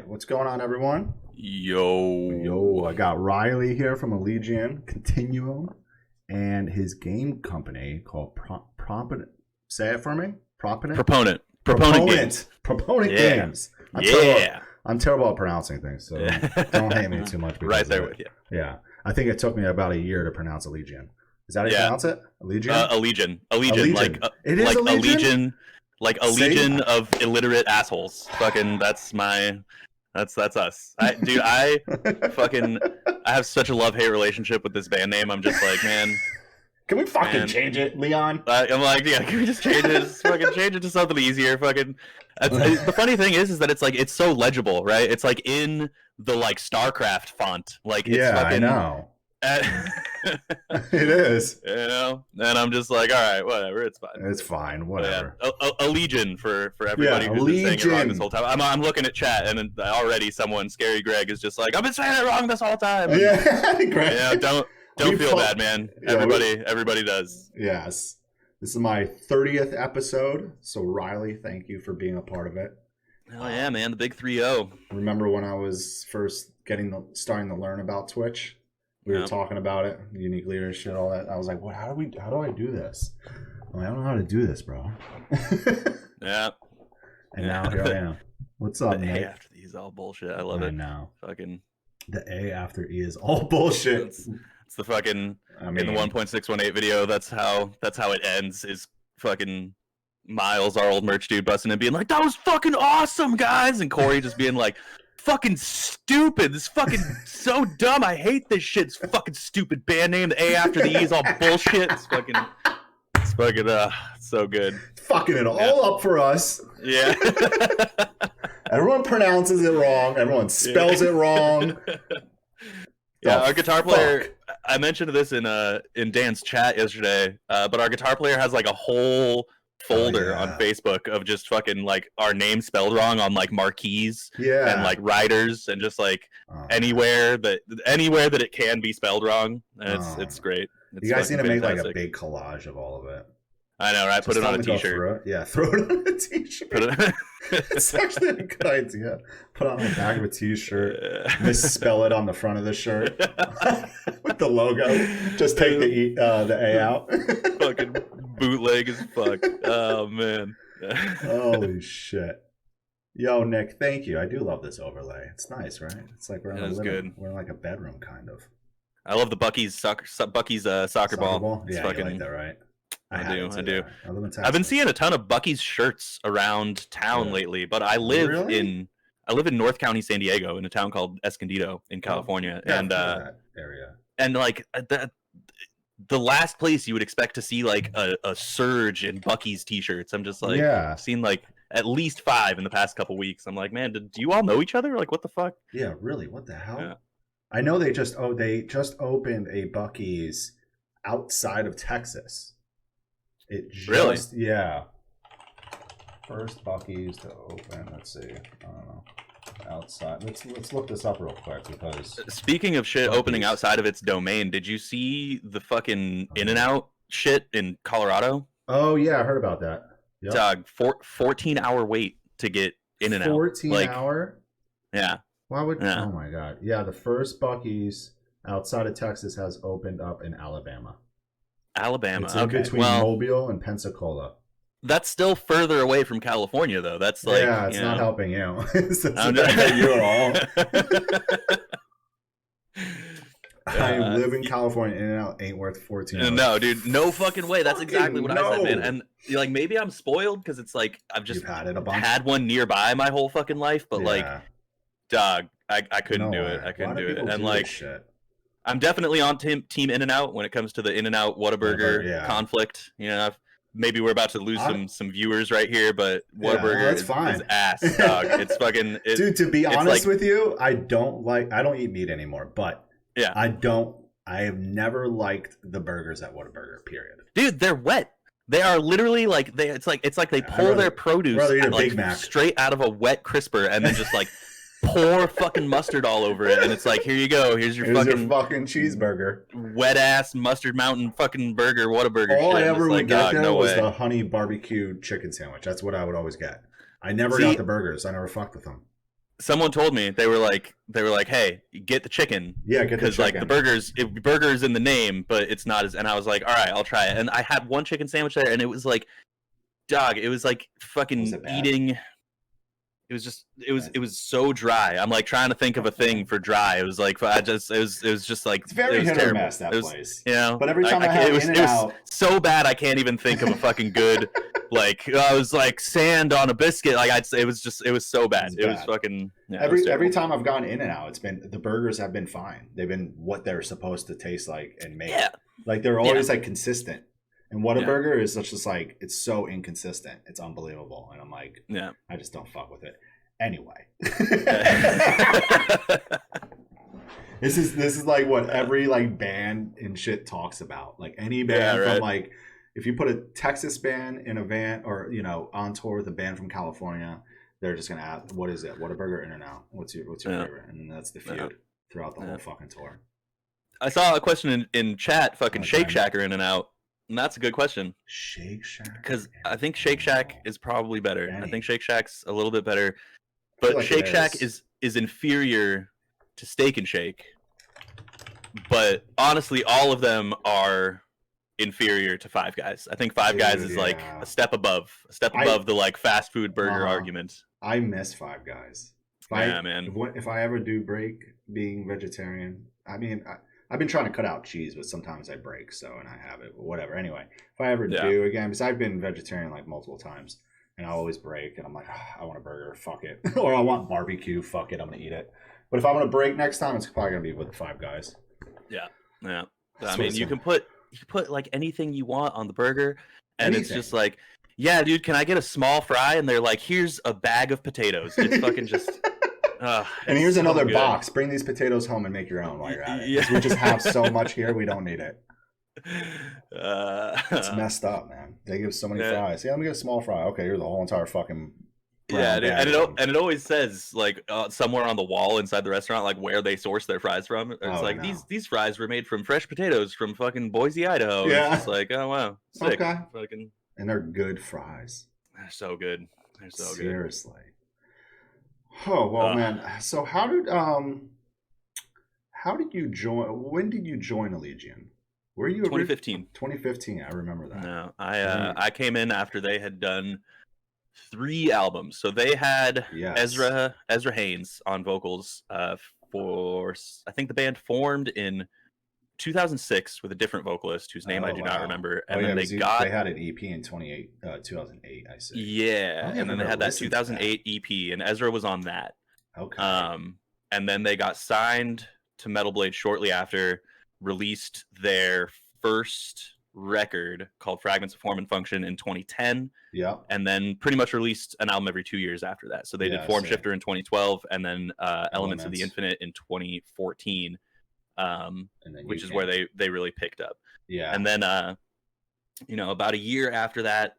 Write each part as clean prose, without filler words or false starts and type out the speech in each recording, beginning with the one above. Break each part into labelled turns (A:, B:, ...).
A: right, what's going on, everyone?
B: Yo,
A: I got Riley here from Allegaeon and Continuum and his game company called Proponent. Say it for me.
B: Proponent Games.
A: Proponent Games. I'm terrible at pronouncing things, so don't hate me too much.
B: Right there with you.
A: Yeah, I think it took me about a year to pronounce Allegaeon. Is that how you pronounce it? Allegaeon?
B: Allegion.
A: It is
B: like
A: Allegion?
B: Like a legion of illiterate assholes. Fucking, that's us. I have such a love-hate relationship with this band name. I'm just like, man.
A: Can we change it, Leon?
B: I'm like, yeah, can we just change it? Just fucking change it to something easier. Fucking. The funny thing is that it's so legible, right? It's like in the like StarCraft font. Like, it's
A: I know. It is.
B: You know, and I'm just like, all right, whatever, it's fine.
A: It's fine, whatever.
B: A legion for everybody who's been saying it wrong this whole time. I'm looking at chat, and already someone, Scary Greg, is just like, I've been saying it wrong this whole time.
A: Yeah, Greg.
B: Yeah, don't feel bad, man. Everybody does.
A: Yes. This is my 30th episode, so Riley, thank you for being a part of it.
B: Oh yeah, man, the big 3-0.
A: Remember when I was first starting to learn about Twitch? We were talking about it, unique leadership, all that. I was like, "What? How do I do this?" I'm like, I don't know how to do this, bro.
B: Yeah.
A: And now here I am. What's up,
B: the
A: Nick?
B: A after these all bullshit. I love it.
A: Now.
B: Fucking.
A: The A after E is all bullshit.
B: It's the fucking. In the 1.618 video, that's how it ends. Is fucking Miles, our old merch dude, busting and being like, "That was fucking awesome, guys," and Corey just being like, fucking stupid. This fucking so dumb. I hate this shit. It's fucking stupid band name. The A after the E is all bullshit. It's fucking so good.
A: Fucking it all up for us.
B: Yeah.
A: Everyone pronounces it wrong. Everyone spells it wrong.
B: Yeah, our guitar player, I mentioned this in Dan's chat yesterday, but our guitar player has like a whole folder on Facebook of just fucking like our name spelled wrong on like marquees and like riders and just like anywhere that it can be spelled wrong, and it's great.
A: You guys need to make like a big collage of all of it.
B: I know, right? Put it on a t-shirt.
A: Throw it on a t-shirt. It's actually a good idea. Put it on the back of a t-shirt. Misspell it on the front of the shirt with the logo. Just take the A out.
B: Fucking bootleg as fuck. Oh man.
A: Holy shit. Yo, Nick, thank you. I do love this overlay. It's nice, right? It's like we're in like a bedroom, kind of.
B: I love the Bucky's soccer ball.
A: Yeah, you like that, right?
B: I do. I've been seeing a ton of Bucky's shirts around town lately, but I live in North County, San Diego, in a town called Escondido in California, and
A: that area.
B: And like the last place you would expect to see like a surge in Bucky's t-shirts. I'm just like, I've seen like at least 5 in the past couple weeks. I'm like, man, do you all know each other? Like, what the fuck?
A: Yeah, really? What the hell? Yeah. I know they just opened a Bucky's outside of Texas.
B: Really?
A: Yeah. First Bucky's to open. Let's see. I don't know. Outside. Let's look this up real quick because.
B: Speaking of shit opening outside of its domain, did you see the fucking In-N-Out shit in Colorado?
A: Oh yeah, I heard about that.
B: Yep. Dog, 14-hour wait to get In-N-Out.
A: 14-hour?
B: Yeah.
A: Why would? Yeah. Oh my god. Yeah, the first Bucky's outside of Texas has opened up in Alabama.
B: It's
A: in between Mobile and Pensacola.
B: That's still further away from California, though. That's like
A: it's not helping you. It's not helping you at all. I live in California. In-N-Out ain't worth 14 hours.
B: No, dude, no fucking way. That's exactly what I said, man. And like maybe I'm spoiled because it's like I've just had one nearby my whole fucking life, but like, dog, I couldn't do it. I couldn't do it, and like. I'm definitely on team In-N-Out when it comes to the In-N-Out Whataburger conflict. You know, maybe we're about to lose some viewers right here, but Whataburger is ass, dog. It's fucking
A: dude. To be honest with you, I don't eat meat anymore, but I have never liked the burgers at Whataburger. Period.
B: Dude, they're wet. They are literally like it's like they pull their produce straight out of a wet crisper and then just like. Pour fucking mustard all over it, and it's like, here you go. Here's your fucking
A: cheeseburger.
B: Wet ass mustard mountain fucking burger. Whataburger.
A: All I ever would get there was the honey barbecue chicken sandwich. That's what I would always get. I never got the burgers. I never fucked with them.
B: someone told me they were like, hey, get the chicken.
A: Yeah, get the chicken.
B: Because like the burger's in the name, but it's not as. And I was like, all right, I'll try it. And I had one chicken sandwich there, and it was like, dog, it was like fucking eating. It was so dry. I'm like trying to think of a thing for dry. It was like it was just like
A: it's very hit or miss, that place.
B: You know,
A: but every time I have
B: it was so bad I can't even think of a fucking good like I was like sand on a biscuit. Like it was so bad. It was fucking
A: every time I've gone In-N-Out, it's been the burgers have been fine. They've been what they're supposed to taste like and make. Yeah. Like they're always like consistent. And Whataburger is just like, it's so inconsistent. It's unbelievable. And I'm like, I just don't fuck with it. Anyway. This is like what every like band and shit talks about. Like any band from like, if you put a Texas band in a van or, you know, on tour with a band from California, they're just going to ask, what is it? Whataburger, In-N-Out? What's your favorite? And that's the feud throughout the whole fucking tour.
B: I saw a question in chat, fucking Shake Shack or In-N-Out. And that's a good question.
A: Shake Shack?
B: Because I think Shake Shack is probably better. I think Shake Shack's a little bit better. But like Shake Shack is inferior to Steak and Shake. But honestly, all of them are inferior to Five Guys. I think Five Guys is like a step above the like fast food burger argument.
A: I miss Five Guys.
B: Man.
A: If I ever do break being vegetarian, I mean... I've been trying to cut out cheese, but sometimes I break, and I have it, but whatever. Anyway, if I ever do again, because I've been vegetarian like multiple times, and I always break, and I'm like, I want a burger, fuck it. Or I want barbecue, fuck it, I'm going to eat it. But if I'm going to break next time, it's probably going to be with the Five Guys.
B: Yeah. I mean, you can put like anything you want on the burger, and it's just like, yeah, dude, can I get a small fry? And they're like, here's a bag of potatoes. It's fucking just...
A: and here's another box. Bring these potatoes home and make your own while you're at it. Yeah. We just have so much here, we don't need it. It's messed up, man. They give so many fries. Yeah, let me get a small fry. Okay, here's a whole entire fucking.
B: And it always says like somewhere on the wall inside the restaurant like where they source their fries from. It's these fries were made from fresh potatoes from fucking Boise, Idaho. Yeah, it's just like, oh wow, sick. Okay. Fucking...
A: And they're good fries.
B: They're so good. They're so good.
A: Seriously. Oh well, man. So how did you join? When did you join Allegaeon? Were you
B: 2015?
A: 2015. I remember that.
B: No, I came in after they had done 3 albums. So they had Ezra Haynes on vocals. For I think the band formed in 2006 with a different vocalist whose name I do not remember, and then
A: they had an EP in 2008. I see.
B: Yeah, and then they had that 2008 EP, and Ezra was on that.
A: Okay.
B: And then they got signed to Metal Blade shortly after, released their first record called Fragments of Form and Function in 2010.
A: Yeah.
B: And then pretty much released an album every 2 years after that. So they did Form Shifter in 2012, and then Elements of the Infinite in 2014. Which is where they really picked up.
A: Yeah.
B: And then about a year after that,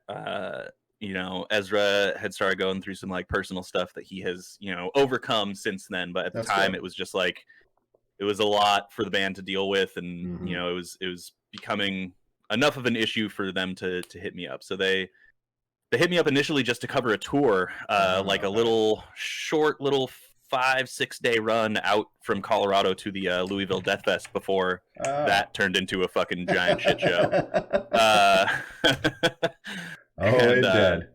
B: Ezra had started going through some like personal stuff that he has overcome since then, but at the time it was just like it was a lot for the band to deal with, and it was becoming enough of an issue for them to hit me up. So they hit me up initially just to cover a tour, like a little 5-6 day run out from Colorado to the Louisville Death Fest before that turned into a fucking giant shit show.
A: It did.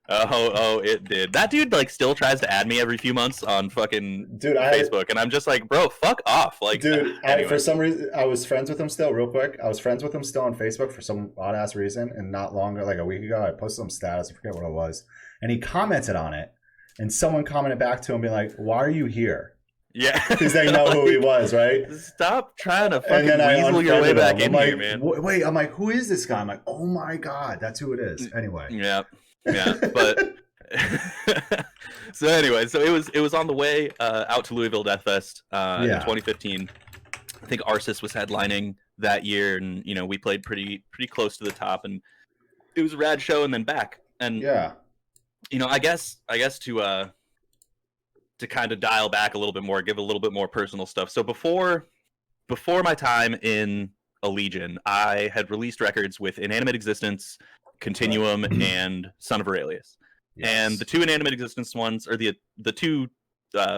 B: Oh, it did. That dude like still tries to add me every few months on fucking Facebook, and I'm just like, bro, fuck off. Like,
A: dude, anyway. For some reason, I was friends with him still. Real quick, I was friends with him still on Facebook for some odd ass reason, and not long ago, like a week ago, I posted some status. I forget what it was, and he commented on it. And someone commented back to him, being like, "Why are you here?"
B: Yeah,
A: because they know who he was, right?
B: Stop trying to fucking weasel your way back in here, man.
A: Wait, I'm like, who is this guy? I'm like, oh my god, that's who it is. Anyway,
B: yeah, but so it was on the way out to Louisville Death Fest in 2015. I think Arsis was headlining that year, and we played pretty close to the top, and it was a rad show. And then back, and I guess to kind of dial back a little bit more, give a little bit more personal stuff. So before my time in Allegaeon, I had released records with Inanimate Existence, Continuum, and Son of Aurelius. Yes. And the 2 Inanimate Existence ones, or the 2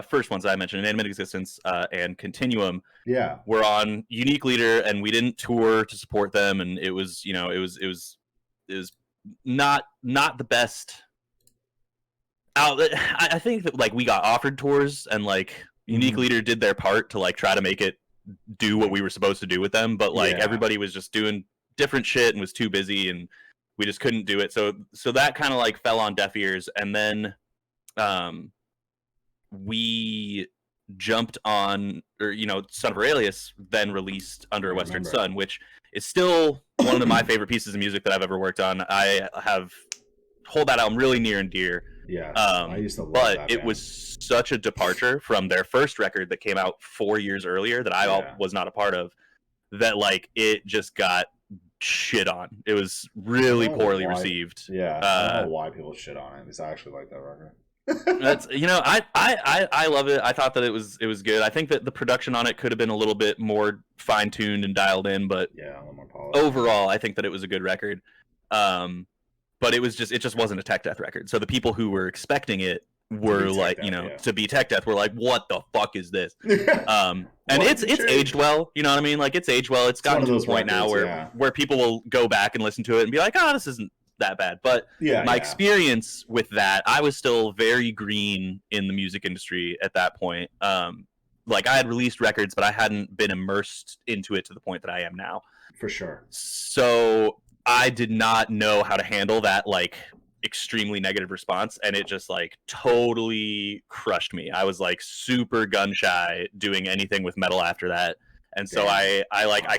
B: first ones I mentioned, Inanimate Existence and Continuum,
A: yeah,
B: were on Unique Leader, and we didn't tour to support them, and it was, you know, it was not the best. I think that like we got offered tours, and like Unique Leader did their part to like try to make it do what we were supposed to do with them, but like everybody was just doing different shit and was too busy, and we just couldn't do it. So that kind of like fell on deaf ears, and then we jumped on, or you know, Son of Aurelius then released Under a Western Sun, which is still one of my favorite pieces of music that I've ever worked on. I hold that album really near and dear.
A: Yeah, I used to love that
B: but it
A: band.
B: was such a departure from their first record that came out 4 years earlier that I was not a part of, that like it just got shit on. It was really poorly received.
A: Yeah, I don't know why people shit on it, because I actually like that record.
B: That's, you know, I love it. I thought that it was good. I think that the production on it could have been a little bit more fine-tuned and dialed in, but
A: yeah, a little more polished.
B: Overall I think that it was a good record. But it just wasn't a tech death record. So the people who were expecting it were like, you know, to be tech death, were like, what the fuck is this? And it's aged well, you know what I mean? Like it's aged well. It's gotten to a point now where people will go back and listen to it and be like, oh, this isn't that bad. But my experience with that, I was still very green in the music industry at that point. Like I had released records, but I hadn't been immersed into it to the point that I am now.
A: For sure.
B: So I did not know how to handle that like extremely negative response, and it just like totally crushed me. I was like super gun shy doing anything with metal after that, and so I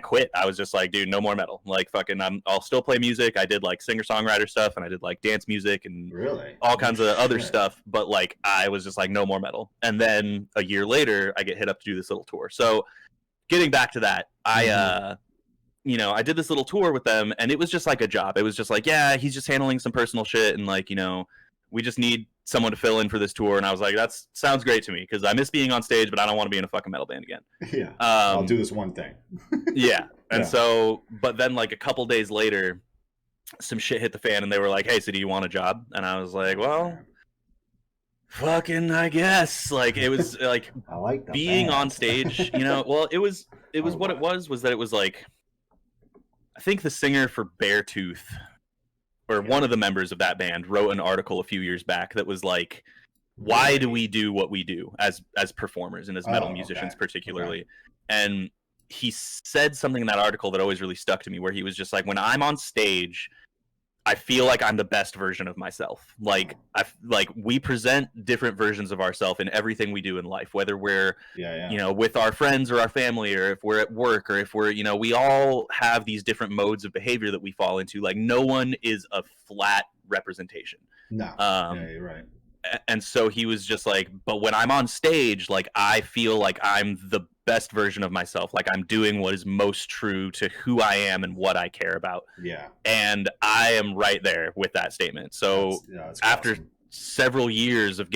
B: quit. I was just like, dude, no more metal. Like fucking, I'll still play music. I did like singer-songwriter stuff, and I did like dance music and all kinds of other stuff, but like I was just like, no more metal. And then a year later I get hit up to do this little tour. So getting back to that, you know, I did this little tour with them, and it was just like a job. It was just like, yeah, he's just handling some personal shit, and like, you know, we just need someone to fill in for this tour. And I was like, that sounds great to me, because I miss being on stage, but I don't want to be in a fucking metal band again.
A: Yeah, I'll do this one thing.
B: Yeah, and so, but then like a couple days later, some shit hit the fan, and they were like, hey, so do you want a job? And I was like, well, fucking, I guess. Like it was like
A: I like
B: being on stage, you know. Well, it was what it was that it was like, I think the singer for Beartooth, or one of the members of that band, wrote an article a few years back that was like, why do we do what we do as performers and as metal musicians particularly? And he said something in that article that always really stuck to me, where he was just like, when I'm on stage, I feel like I'm the best version of myself. Like we present different versions of ourselves in everything we do in life, whether we're, you know, with our friends or our family, or if we're at work, or if we're, you know, we all have these different modes of behavior that we fall into. Like no one is a flat representation.
A: No. Yeah, you're right.
B: And so he was just like, but when I'm on stage, like I feel like I'm the best version of myself. Like I'm doing what is most true to who I am and what I care about.
A: Yeah.
B: And I am right there with that statement. So
A: that's
B: after
A: awesome.
B: several years of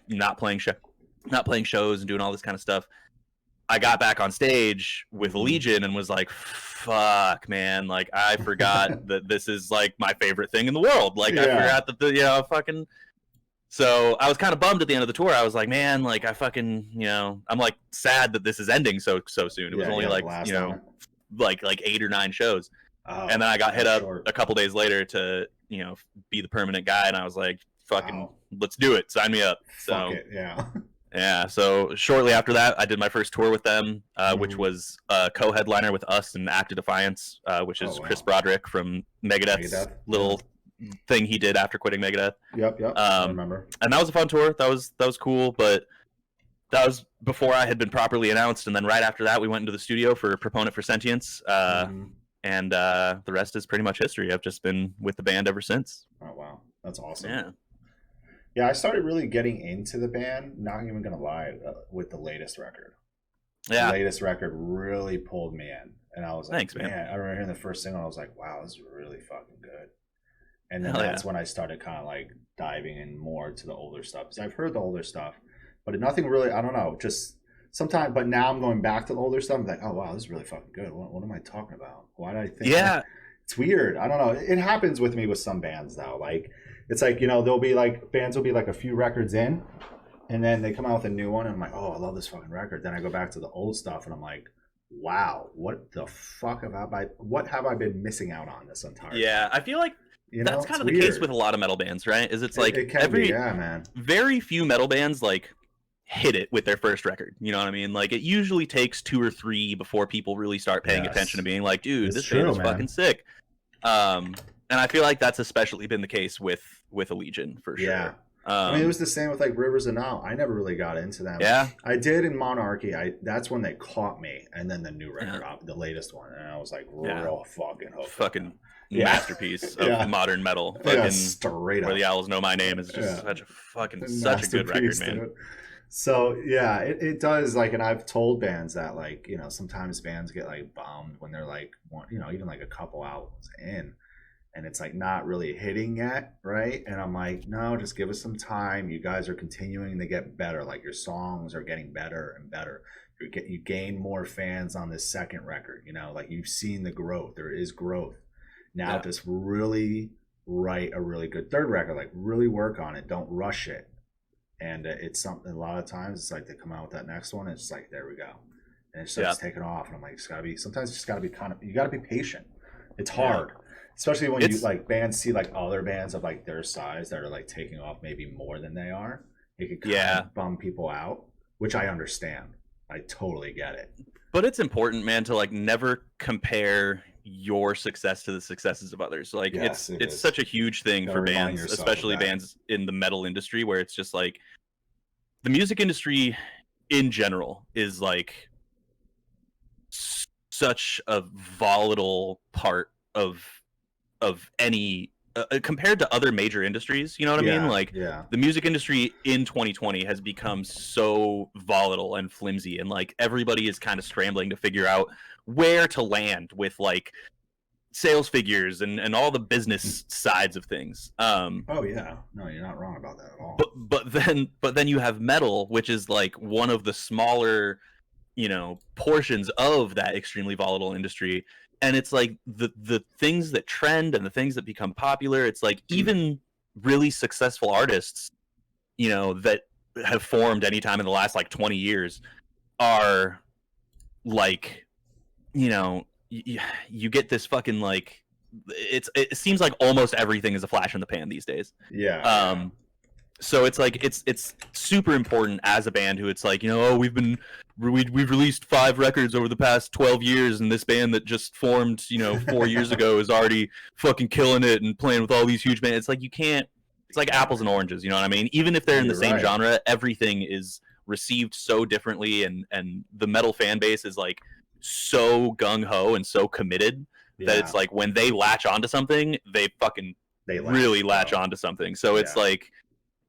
B: not playing shows and doing all this kind of stuff, I got back on stage with Legion and was like, fuck, man, like I forgot that this is like my favorite thing in the world. Like I forgot that the, you know, fucking. So I was kind of bummed at the end of the tour. I was like, man, like I fucking, you know, I'm like sad that this is ending so soon. It was only like, you know, like 8 or 9 shows. And then I got hit up a couple days later to, you know, be the permanent guy. And I was like, fucking, let's do it. Sign me up. So yeah. So shortly after that, I did my first tour with them, which was a co-headliner with us and Act of Defiance, which is Chris Broderick from Megadeth's little thing he did after quitting Megadeth.
A: Yep. I remember. And
B: that was a fun tour. That was cool, but that was before I had been properly announced. And then right after that, we went into the studio for Proponent for Sentience. And the rest is pretty much history. I've just been with the band ever since.
A: Oh, wow. That's awesome. Yeah, I started really getting into the band, not even going to lie, with the latest record. Yeah. The latest record really pulled me in. And I was like, thanks, man. I remember hearing the first single, I was like, wow, this is really fucking good. And then that's when I started kind of like diving in more to the older stuff. Because I've heard the older stuff, but nothing really, I don't know, just sometimes. But now I'm going back to the older stuff. I'm like, oh, wow, this is really fucking good. What am I talking about? Why did I think?
B: Yeah.
A: It's weird. I don't know. It happens with me with some bands, though. Like, it's like, you know, there'll be like, bands will be like a few records in, And then they come out with a new one, and I'm like, oh, I love this fucking record. Then I go back to the old stuff, and I'm like, wow, what the fuck have I been missing out on this entire time?
B: I feel like that's kind of the case with a lot of metal bands, right? Is it's like very few metal bands like hit it with their first record. You know what I mean? Like it usually takes 2 or 3 before people really start paying attention to being like, dude, this band is fucking sick. And I feel like that's especially been the case with Allegaeon for sure. Yeah.
A: I mean, it was the same with like Rivers of Nile. I never really got into them.
B: Yeah,
A: I did in Monarchy. That's when they caught me, and then the new record, the latest one, and I was like, real fucking hooked.
B: Fucking masterpiece of modern metal. Fucking
A: straight up.
B: Where the Owls Know My Name is just such a good record, man.
A: Dude. So yeah, it does like, and I've told bands that like, you know, sometimes bands get like bummed when they're like, you know, even like a couple albums in. And it's like not really hitting yet, right? And I'm like, no, just give us some time. You guys are continuing to get better. Like your songs are getting better and better. You gain more fans on this second record. You know, like you've seen the growth. There is growth. Now just really write a really good third record. Like really work on it. Don't rush it. And it's something. A lot of times it's like they come out with that next one. It's like there we go, and it starts taking off. And I'm like, sometimes you just gotta be you gotta be patient. It's hard. Especially when you like bands see like other bands of like their size that are like taking off maybe more than they are. It could kind of bum people out, which I understand. I totally get it.
B: But it's important, man, to like never compare your success to the successes of others. Like it's such a huge thing for bands, especially bands in the metal industry, where it's just like the music industry in general is like such a volatile part of any compared to other major industries, you know what I mean? Like the music industry in 2020 has become so volatile and flimsy, and like everybody is kind of scrambling to figure out where to land with like sales figures and all the business sides of things.
A: Oh yeah, no, you're not wrong about that at all.
B: But then you have metal, which is like one of the smaller, you know, portions of that extremely volatile industry. And it's like the things that trend and the things that become popular, it's like even really successful artists, you know, that have formed anytime in the last like 20 years are like, you know, you get this fucking like, it seems like almost everything is a flash in the pan these days.
A: Yeah.
B: So it's like it's super important as a band who it's like, you know, oh, we've released 5 records over the past 12 years, and this band that just formed, you know, 4 years ago is already fucking killing it and playing with all these huge bands. It's like you can't. It's like apples and oranges, you know what I mean? Even if they're in the same genre, everything is received so differently, and the metal fan base is like so gung ho and so committed that it's like when they latch onto something, they really latch onto something. So it's like,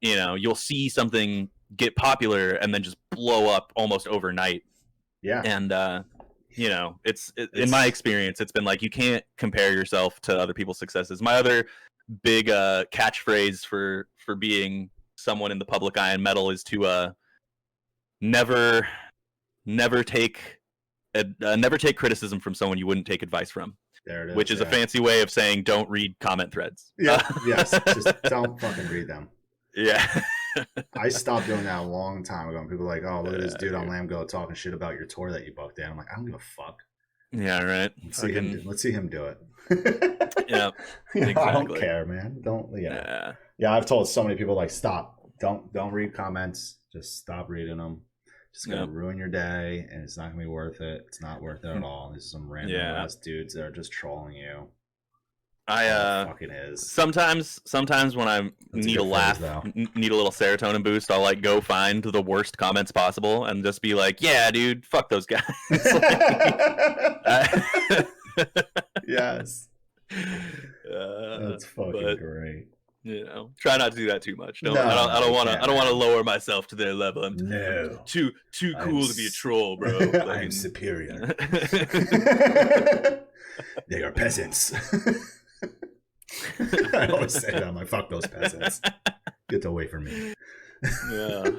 B: you know, you'll see something get popular and then just blow up almost overnight. Yeah. And you know, it's in my experience, it's been like you can't compare yourself to other people's successes. My other big catchphrase for being someone in the public eye in metal is to never take criticism from someone you wouldn't take advice from.
A: There it is,
B: which is a fancy way of saying don't read comment threads.
A: Yeah. Yes. Just don't fucking read them.
B: Yeah.
A: I stopped doing that a long time ago. And people are like, oh, look at this dude on Lambgo talking shit about your tour that you booked in. I'm like, I don't give a fuck.
B: Yeah, right.
A: Let's see him do it.
B: Yeah. Exactly.
A: I don't care, man. Yeah, I've told so many people like, stop. Don't read comments. Just stop reading them. It's gonna ruin your day, and it's not gonna be worth it. It's not worth it at all. There's some random ass dudes that are just trolling you.
B: Fucking is. Sometimes when I need a laugh, need a little serotonin boost, I'll like go find the worst comments possible and just be like, yeah, dude, fuck those guys.
A: Yes. That's fucking great.
B: You know, try not to do that too much. I don't want to lower myself to their level. I'm too cool to be a troll, bro.
A: I'm superior. They are peasants. I always say that. I'm like, fuck those peasants. Get away from me.
B: Yeah.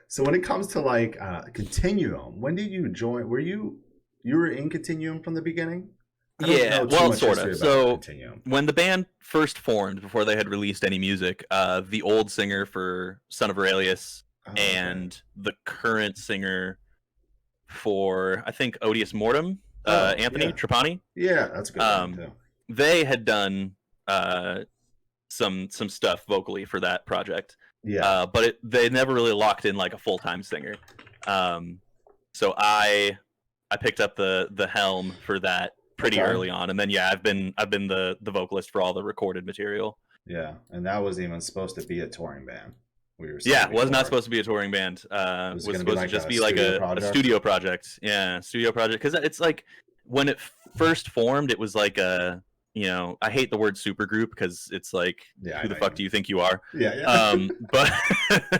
A: So when it comes to like Continuum, when did you join? You were in Continuum from the beginning?
B: Yeah, well, sort of. So when the band first formed, before they had released any music, the old singer for Son of Aurelius and the current singer for, I think, Odious Mortem, Anthony Trapani.
A: Yeah, that's a good one too.
B: They had done some stuff vocally for that project.
A: Yeah.
B: But they never really locked in like a full-time singer. So I picked up the helm for that pretty early on, and then I've been the vocalist for all the recorded material.
A: Yeah, and that wasn't even supposed to be a touring band.
B: It was not supposed to be a touring band. It was supposed to just be like a studio project. Yeah, studio project. Because it's like when it first formed, it was like a, I hate the word supergroup because it's like, who the fuck do you think you are?
A: Yeah.
B: But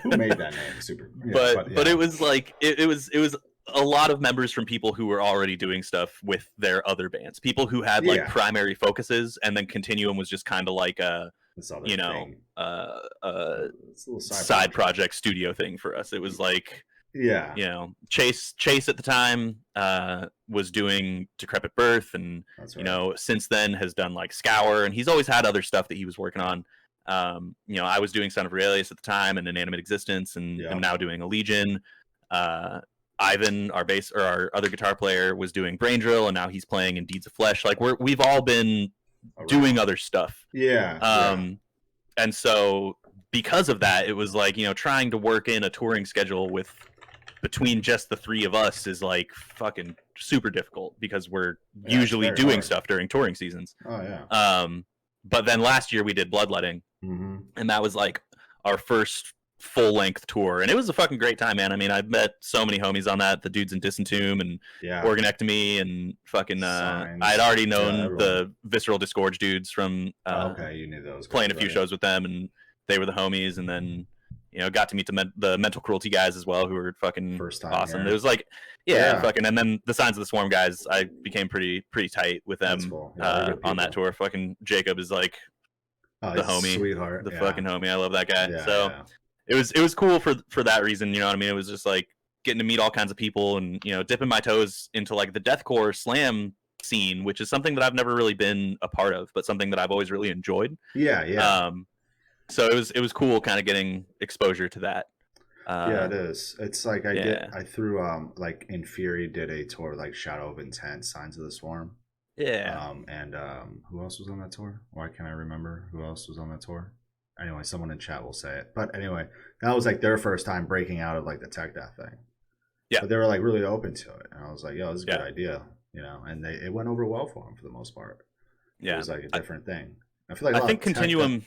A: who made that name? Super.
B: Yeah, but it was like it was a lot of members from people who were already doing stuff with their other bands. People who had like primary focuses, and then Continuum was just kind of like a side project studio thing for us. It was like, Chase at the time was doing Decrepit Birth, and since then has done like Scour, and he's always had other stuff that he was working on. I was doing Son of Aurelius at the time and Inanimate Existence, and I'm now doing Allegaeon. Ivan, our other guitar player, was doing Brain Drill, and now he's playing in Deeds of Flesh. Like we've all been doing other stuff. And so because of that, it was like, trying to work in a touring schedule between just the three of us is like fucking super difficult, because we're usually doing stuff during touring seasons. But then last year we did Bloodletting, and that was like our first full-length tour, and it was a fucking great time, man. I mean, I've met so many homies on that, the dudes in Disentomb and Organectomy and fucking I'd already known the Visceral Disgorge dudes from
A: you knew those
B: playing a few shows with them, and they were the homies. And then got to meet the Mental Cruelty guys as well, who were fucking awesome. It was like fucking, and then the Signs of the Swarm guys, I became pretty tight with them on that tour. Fucking Jacob is like the homie,
A: sweetheart,
B: the fucking homie. I love that guy. It was cool for that reason, you know what I mean? It was just like getting to meet all kinds of people, and dipping my toes into like the deathcore slam scene, which is something that I've never really been a part of, but something that I've always really enjoyed. So it was cool kind of getting exposure to that.
A: It is. It's like I threw like Inferi did a tour like Shadow of Intent, Signs of the Swarm. And who else was on that tour? Why can't I remember who else was on that tour? Anyway, someone in chat will say it. But anyway, that was like their first time breaking out of like the tech death thing. But they were like really open to it. And I was like, yo, this is a good idea. And it went over well for them for the most part. It was like a different thing. I feel like I think
B: Continuum.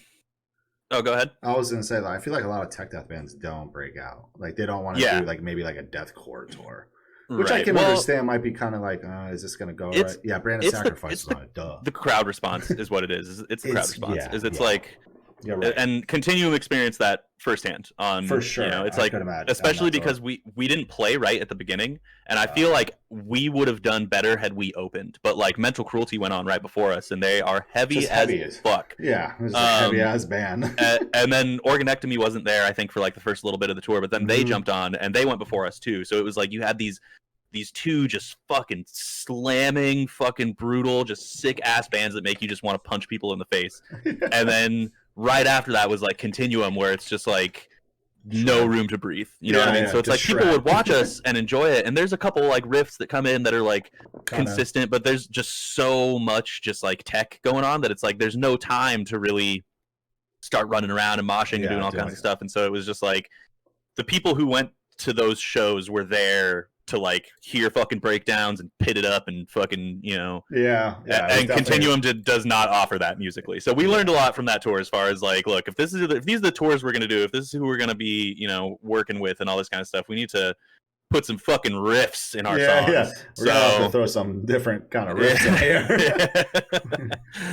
B: Oh, go ahead.
A: I was going to say that I feel like a lot of tech death bands don't break out. Like they don't want to do like maybe like a deathcore tour. Which I can understand might be kind of like, is this going to go right? Yeah, Brand of Sacrifice is on it. Duh.
B: The crowd response is what it is. It's the crowd response. It's like... Yeah, right. And Continuum experienced that firsthand on,
A: for sure.
B: It's like, especially because we didn't play right at the beginning, and I feel like we would have done better had we opened. But like Mental Cruelty went on right before us, and they are heavy as fuck.
A: Yeah, it was a heavy ass band.
B: And then Organectomy wasn't there, I think, for like the first little bit of the tour, but then they jumped on and they went before us too. So it was like you had these two just fucking slamming, fucking brutal, just sick ass bands that make you just want to punch people in the face, and then right after that was like Continuum, where it's just like no room to breathe. You know what I mean? So it's like people would watch us and enjoy it, and there's a couple like riffs that come in that are like consistent, but there's just so much just like tech going on that it's like there's no time to really start running around and moshing and doing all kinds of stuff. And so it was just like the people who went to those shows were there to like hear fucking breakdowns and pit it up and fucking and Continuum does not offer that musically. So we learned a lot from that tour as far as like, look, if these are the tours we're gonna do, if this is who we're gonna be working with and all this kind of stuff, we need to put some fucking riffs in our songs.
A: We're gonna have to throw some different kind of riffs in here.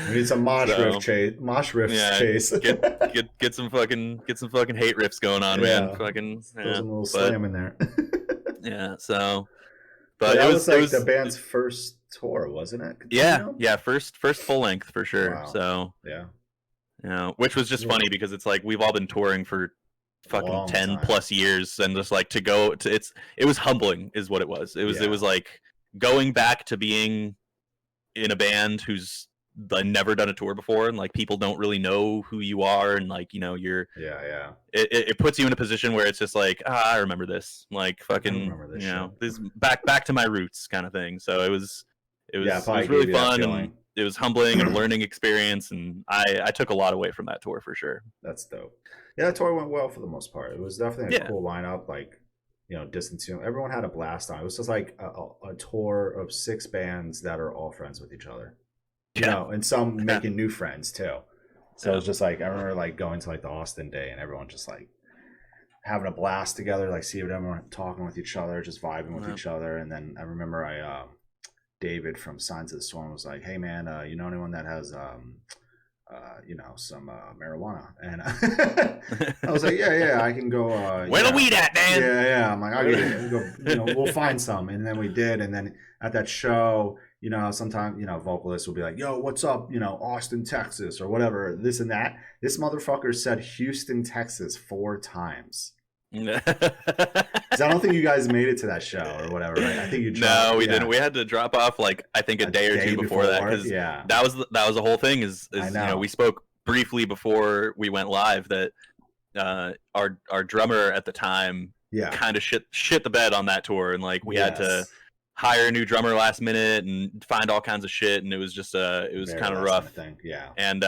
A: We need some mosh riffs chase.
B: Get some fucking hate riffs going on, man. Fucking
A: there's a little slam in there.
B: But
A: it was like the band's first tour, wasn't it?
B: Yeah, first full length for sure.
A: Wow.
B: So which was just funny because it's like we've all been touring for fucking 10 plus years, and just like to go to it was humbling is what it was. It was like going back to being in a band whose never done a tour before, and like people don't really know who you are, and like, you know, it puts you in a position where it's just like, I remember this, like fucking, this you know, this back to my roots kind of thing. So it was really fun, and it was humbling and a learning experience, and I took a lot away from that tour for sure.
A: That's dope. Yeah, that tour went well for the most part. It was definitely a cool lineup. Like, you know, distance. Everyone had a blast on. It was just like a tour of 6 bands that are all friends with each other. You know, and some making new friends too. So it was just like, I remember like going to like the Austin day and everyone just like having a blast together, like seeing everyone talking with each other, just vibing with each other. And then I remember David from Signs of the Storm was like, "Hey man, you know anyone that has you know, some marijuana?" And I was like, yeah, I can go.
B: Where the weed at, man?
A: Yeah. I'm like, I'll get it. Go, you know, we'll find some. And then we did. And then at that show, you know, sometimes, you know, vocalists will be like, "Yo, what's up? You know, Austin, Texas," or whatever, this and that. This motherfucker said Houston, Texas 4 times. I don't think you guys made it to that show or whatever, right? I think you dropped,
B: No, we didn't. We had to drop off like I think a day or two before that, because that was the whole thing. Is you know, we spoke briefly before we went live that our drummer at the time kind of shit the bed on that tour, and like we had to hire a new drummer last minute and find all kinds of shit, and it was just it was kind of rough thing. And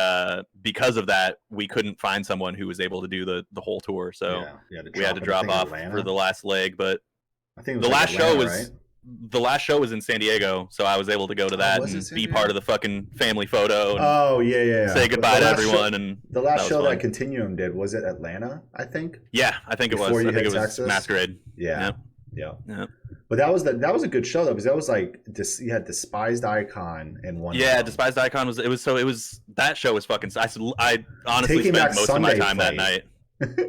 B: because of that, we couldn't find someone who was able to do the whole tour, so we had to drop off for the last leg. But
A: I think
B: the last show was the last show was in San Diego, so I was able to go to that and be part of the fucking family photo. And say goodbye to everyone. And
A: the last show that Continuum did, was it Atlanta? I think.
B: Yeah, I think it was. I think it was Masquerade.
A: Yeah. But that was a good show though, because that was like you had Despised Icon in one.
B: Yeah, Despised Icon was that show was fucking. I honestly spent most of my time that night.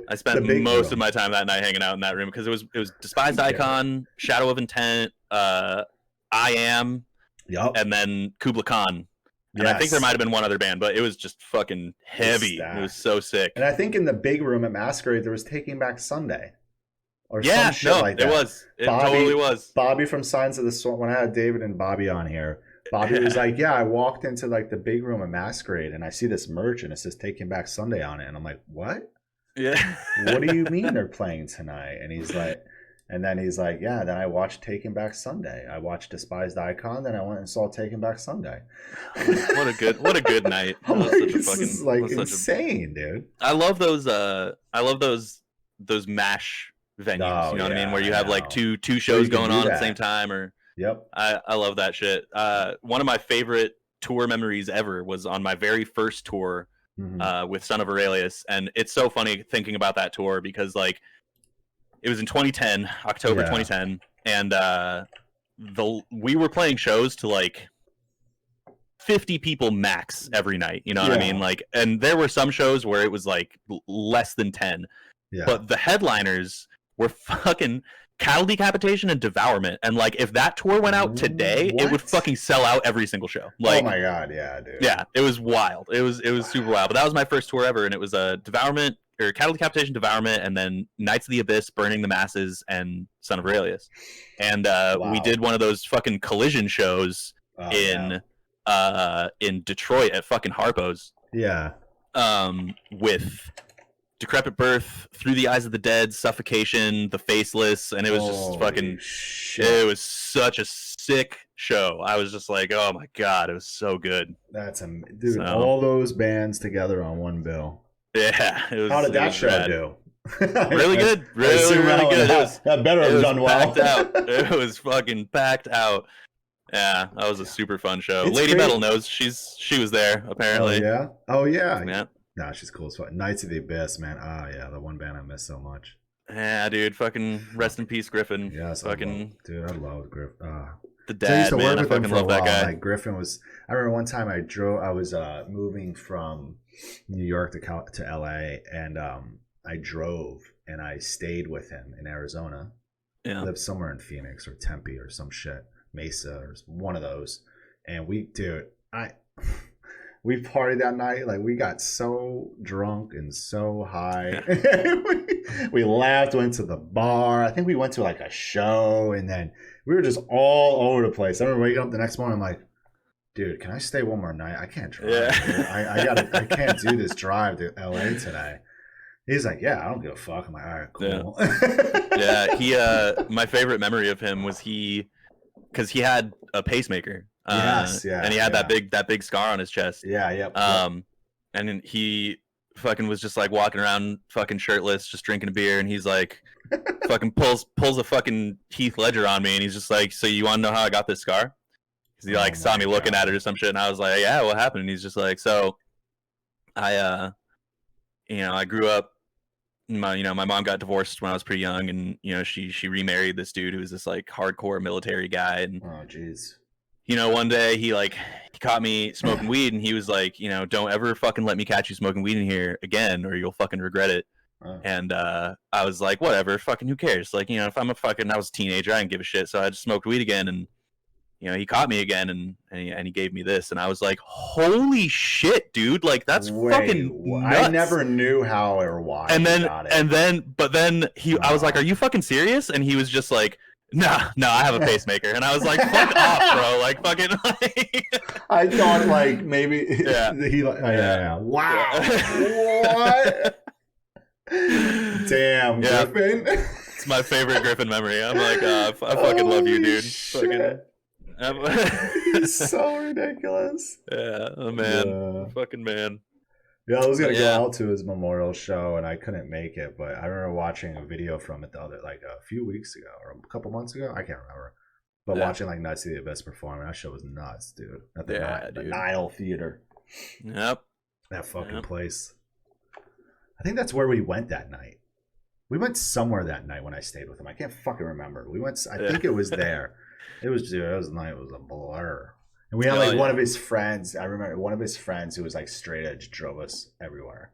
B: I spent most of my time that night hanging out in that room, because it was Despised Icon, Shadow of Intent, I Am, and then Kubla Khan. And I think there might have been one other band, but it was just fucking heavy. It was so sick.
A: And I think in the big room at Masquerade there was Taking Back Sunday. Or some shit like that.
B: It totally was.
A: Bobby from Signs of the Storm. When I had David and Bobby on here, Bobby was like, "Yeah, I walked into like the big room at Masquerade and I see this merch and it says Taking Back Sunday on it." And I'm like, "What?
B: Yeah.
A: What do you mean they're playing tonight?" And he's like, "Yeah." Then I watched Taking Back Sunday. I watched Despised Icon. Then I went and saw Taking Back Sunday.
B: What a good night.
A: This is like insane, dude.
B: I love those. Those MASH venues, you know what I mean, where you have like two shows going on at the same time, or I love that shit. One of my favorite tour memories ever was on my very first tour with Son of Aurelius, and it's so funny thinking about that tour because like it was in 2010, October 2010, and we were playing shows to like 50 people max every night, you know what I mean, like, and there were some shows where it was like less than 10, but the headliners were fucking Cattle Decapitation and Devourment, and like if that tour went out today, it would fucking sell out every single show. Like,
A: oh my god, yeah, dude.
B: Yeah, it was wild. It was super wild. But that was my first tour ever, and it was a Devourment or Cattle Decapitation, Devourment, and then Knights of the Abyss, Burning the Masses, and Son of Aurelius. And we did one of those fucking collision shows in Detroit at fucking Harpo's.
A: Yeah.
B: With Decrepit Birth, Through the Eyes of the Dead, Suffocation, The Faceless, and it was just fucking shit. It was such a sick show. I was just like, oh my god, it was so good.
A: That's dude, all those bands together on one bill.
B: Yeah, it was.
A: How did that show do?
B: Really good, really good.
A: That better have done well.
B: Packed out. It was fucking packed out. Yeah, that was a super fun show. Lady Metal knows she was there apparently.
A: Oh yeah. Nah, she's cool as fuck. Knights of the Abyss, man. Yeah, the one band I miss so much.
B: Yeah, dude, fucking rest in peace, Griffin.
A: Yes,
B: fucking
A: dude, I love Griffin.
B: The dad, man, I fucking love that guy.
A: Like Griffin was. I remember one time I was moving from New York to LA, and I drove and I stayed with him in Arizona.
B: Yeah,
A: I lived somewhere in Phoenix or Tempe or some shit, Mesa or one of those, and we partied that night. Like, we got so drunk and so high. we laughed, went to the bar. I think we went to like a show, and then we were just all over the place. I remember waking up the next morning, I'm like, dude, can I stay one more night? I can't drive. Yeah. I can't do this drive to LA today. He's like, yeah, I don't give a fuck. I'm like, all right, cool.
B: Yeah, my favid memory of him was because he had a pacemaker. And he had that big scar on his chest. And then he fucking was just like walking around fucking shirtless, just drinking a beer, and he's like, fucking pulls a fucking Heath Ledger on me, and he's just like, so you want to know how I got this scar? Because he like saw me looking at it or some shit, and I was like, yeah, what happened? And he's just like, so I grew up. My mom got divorced when I was pretty young, and she remarried this dude who was this like hardcore military guy. And
A: oh jeez.
B: One day he caught me smoking weed, and he was like, don't ever fucking let me catch you smoking weed in here again, or you'll fucking regret it. Oh. And I was like, whatever, fucking who cares? Like, if I was a teenager, I didn't give a shit. So I just smoked weed again, and he caught me again, and he gave me this, and I was like, holy shit, dude! Like that's fucking nuts.
A: I never knew how or why.
B: And then I was like, are you fucking serious? And he was just like, no, I have a pacemaker. And I was like, fuck off, bro. Like fucking.
A: I thought like maybe Wow. What? Damn, Griffin.
B: It's my favorite Griffin memory. I'm like, I fucking love you, dude. Fucking.
A: It's so ridiculous.
B: Yeah, man. Fucking man.
A: Yeah, I was gonna go out to his memorial show and I couldn't make it, but I remember watching a video from it a few weeks ago or a couple months ago. I can't remember. But watching like Nuts the Abyss perform, that show was nuts, dude. At the Nile Theater.
B: Yep.
A: That fucking place. I think that's where we went that night. We went somewhere that night when I stayed with him. I can't fucking remember. We went. I think it was there. It was a blur. And we had one of his friends. I remember one of his friends who was like straight edge drove us everywhere.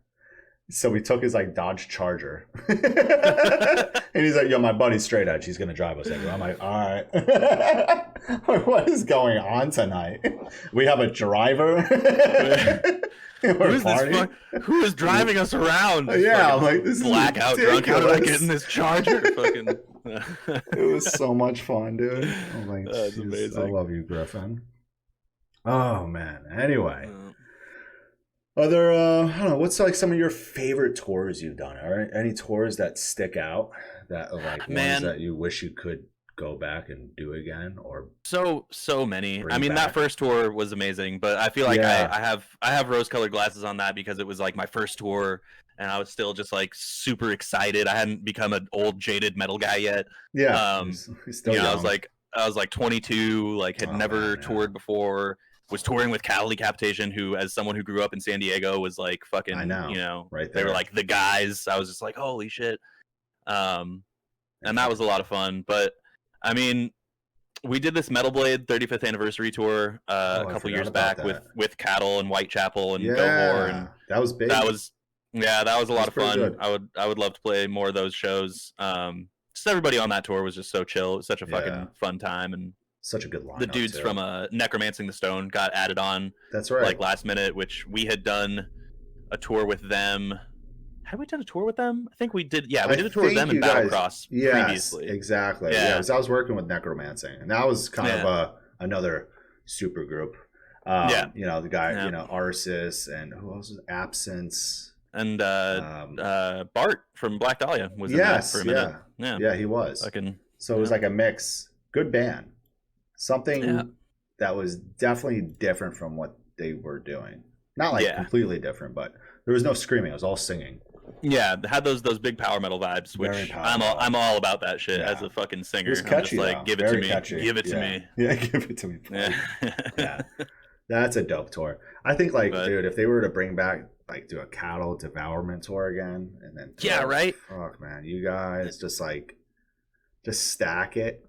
A: So we took his like Dodge Charger, and he's like, "Yo, my buddy's straight edge. He's gonna drive us everywhere." I'm like, "All right, what is going on tonight? We have a driver."
B: Who is driving us around?
A: Yeah, I'm like, this
B: blackout
A: is
B: drunk. How did I get in this Charger? Fucking.
A: It was so much fun, dude. I'm like,
B: that's amazing.
A: I love you, Griffin. Oh man. Anyway, other I don't know. What's like some of your favorite tours you've done? Or any tours that stick out that are like ones that you wish you could go back and do again? Or
B: so many. I mean, that first tour was amazing, but I feel like I have rose-colored glasses on that because it was like my first tour. And I was still just like super excited. I hadn't become an old jaded metal guy yet.
A: Yeah.
B: He's still young. I was like 22, like had never toured before. Was touring with Cattle Decapitation, who, as someone who grew up in San Diego, was like fucking. I know. Right there. They were like the guys. I was just like, holy shit. And that was a lot of fun. But I mean, we did this Metal Blade 35th anniversary tour a couple years back with Cattle and Whitechapel and Gilmore, and
A: that was big.
B: That was a lot of fun. Good. I would love to play more of those shows. Just everybody on that tour was just so chill. It was such a fucking fun time, and
A: such a good lineup.
B: The dudes from Necromancing the Stone got added on.
A: That's right.
B: Like last minute, which we had done a tour with them. Had we done a tour with them? I think we did. Yeah, we did a tour with them in Battlecross previously.
A: Exactly. Yeah, I was working with Necromancing, and that was kind of another super group. The guy, Arsis, and who else was Absence.
B: And Bart from Black Dahlia was in that for a minute.
A: Yeah, he was. So it was like a mix. Good band. Something that was definitely different from what they were doing. Not like completely different, but there was no screaming. It was all singing.
B: Yeah, it had those big power metal vibes, which I'm all about that shit as a fucking singer.
A: It was catchy,
B: I'm just like, give it to me. Give it to me.
A: Yeah, give it to me. Yeah. That's a dope tour. I think dude, if they were to bring back do a Cattle Devourment tour again, and then
B: right.
A: Fuck, man, you guys just stack it.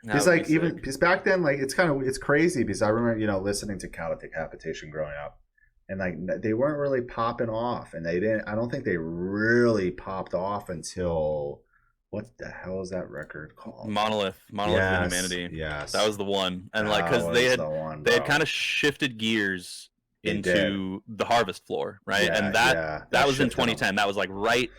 A: Because back then, it's crazy because I remember listening to Cattle Decapitation growing up, and they weren't really popping off, and I don't think they really popped off until what the hell is that record called?
B: Monolith of Humanity.
A: Yes,
B: that was the one, and because they had kind of shifted gears into the Harvest Floor, right? And that was in 2010. That was like right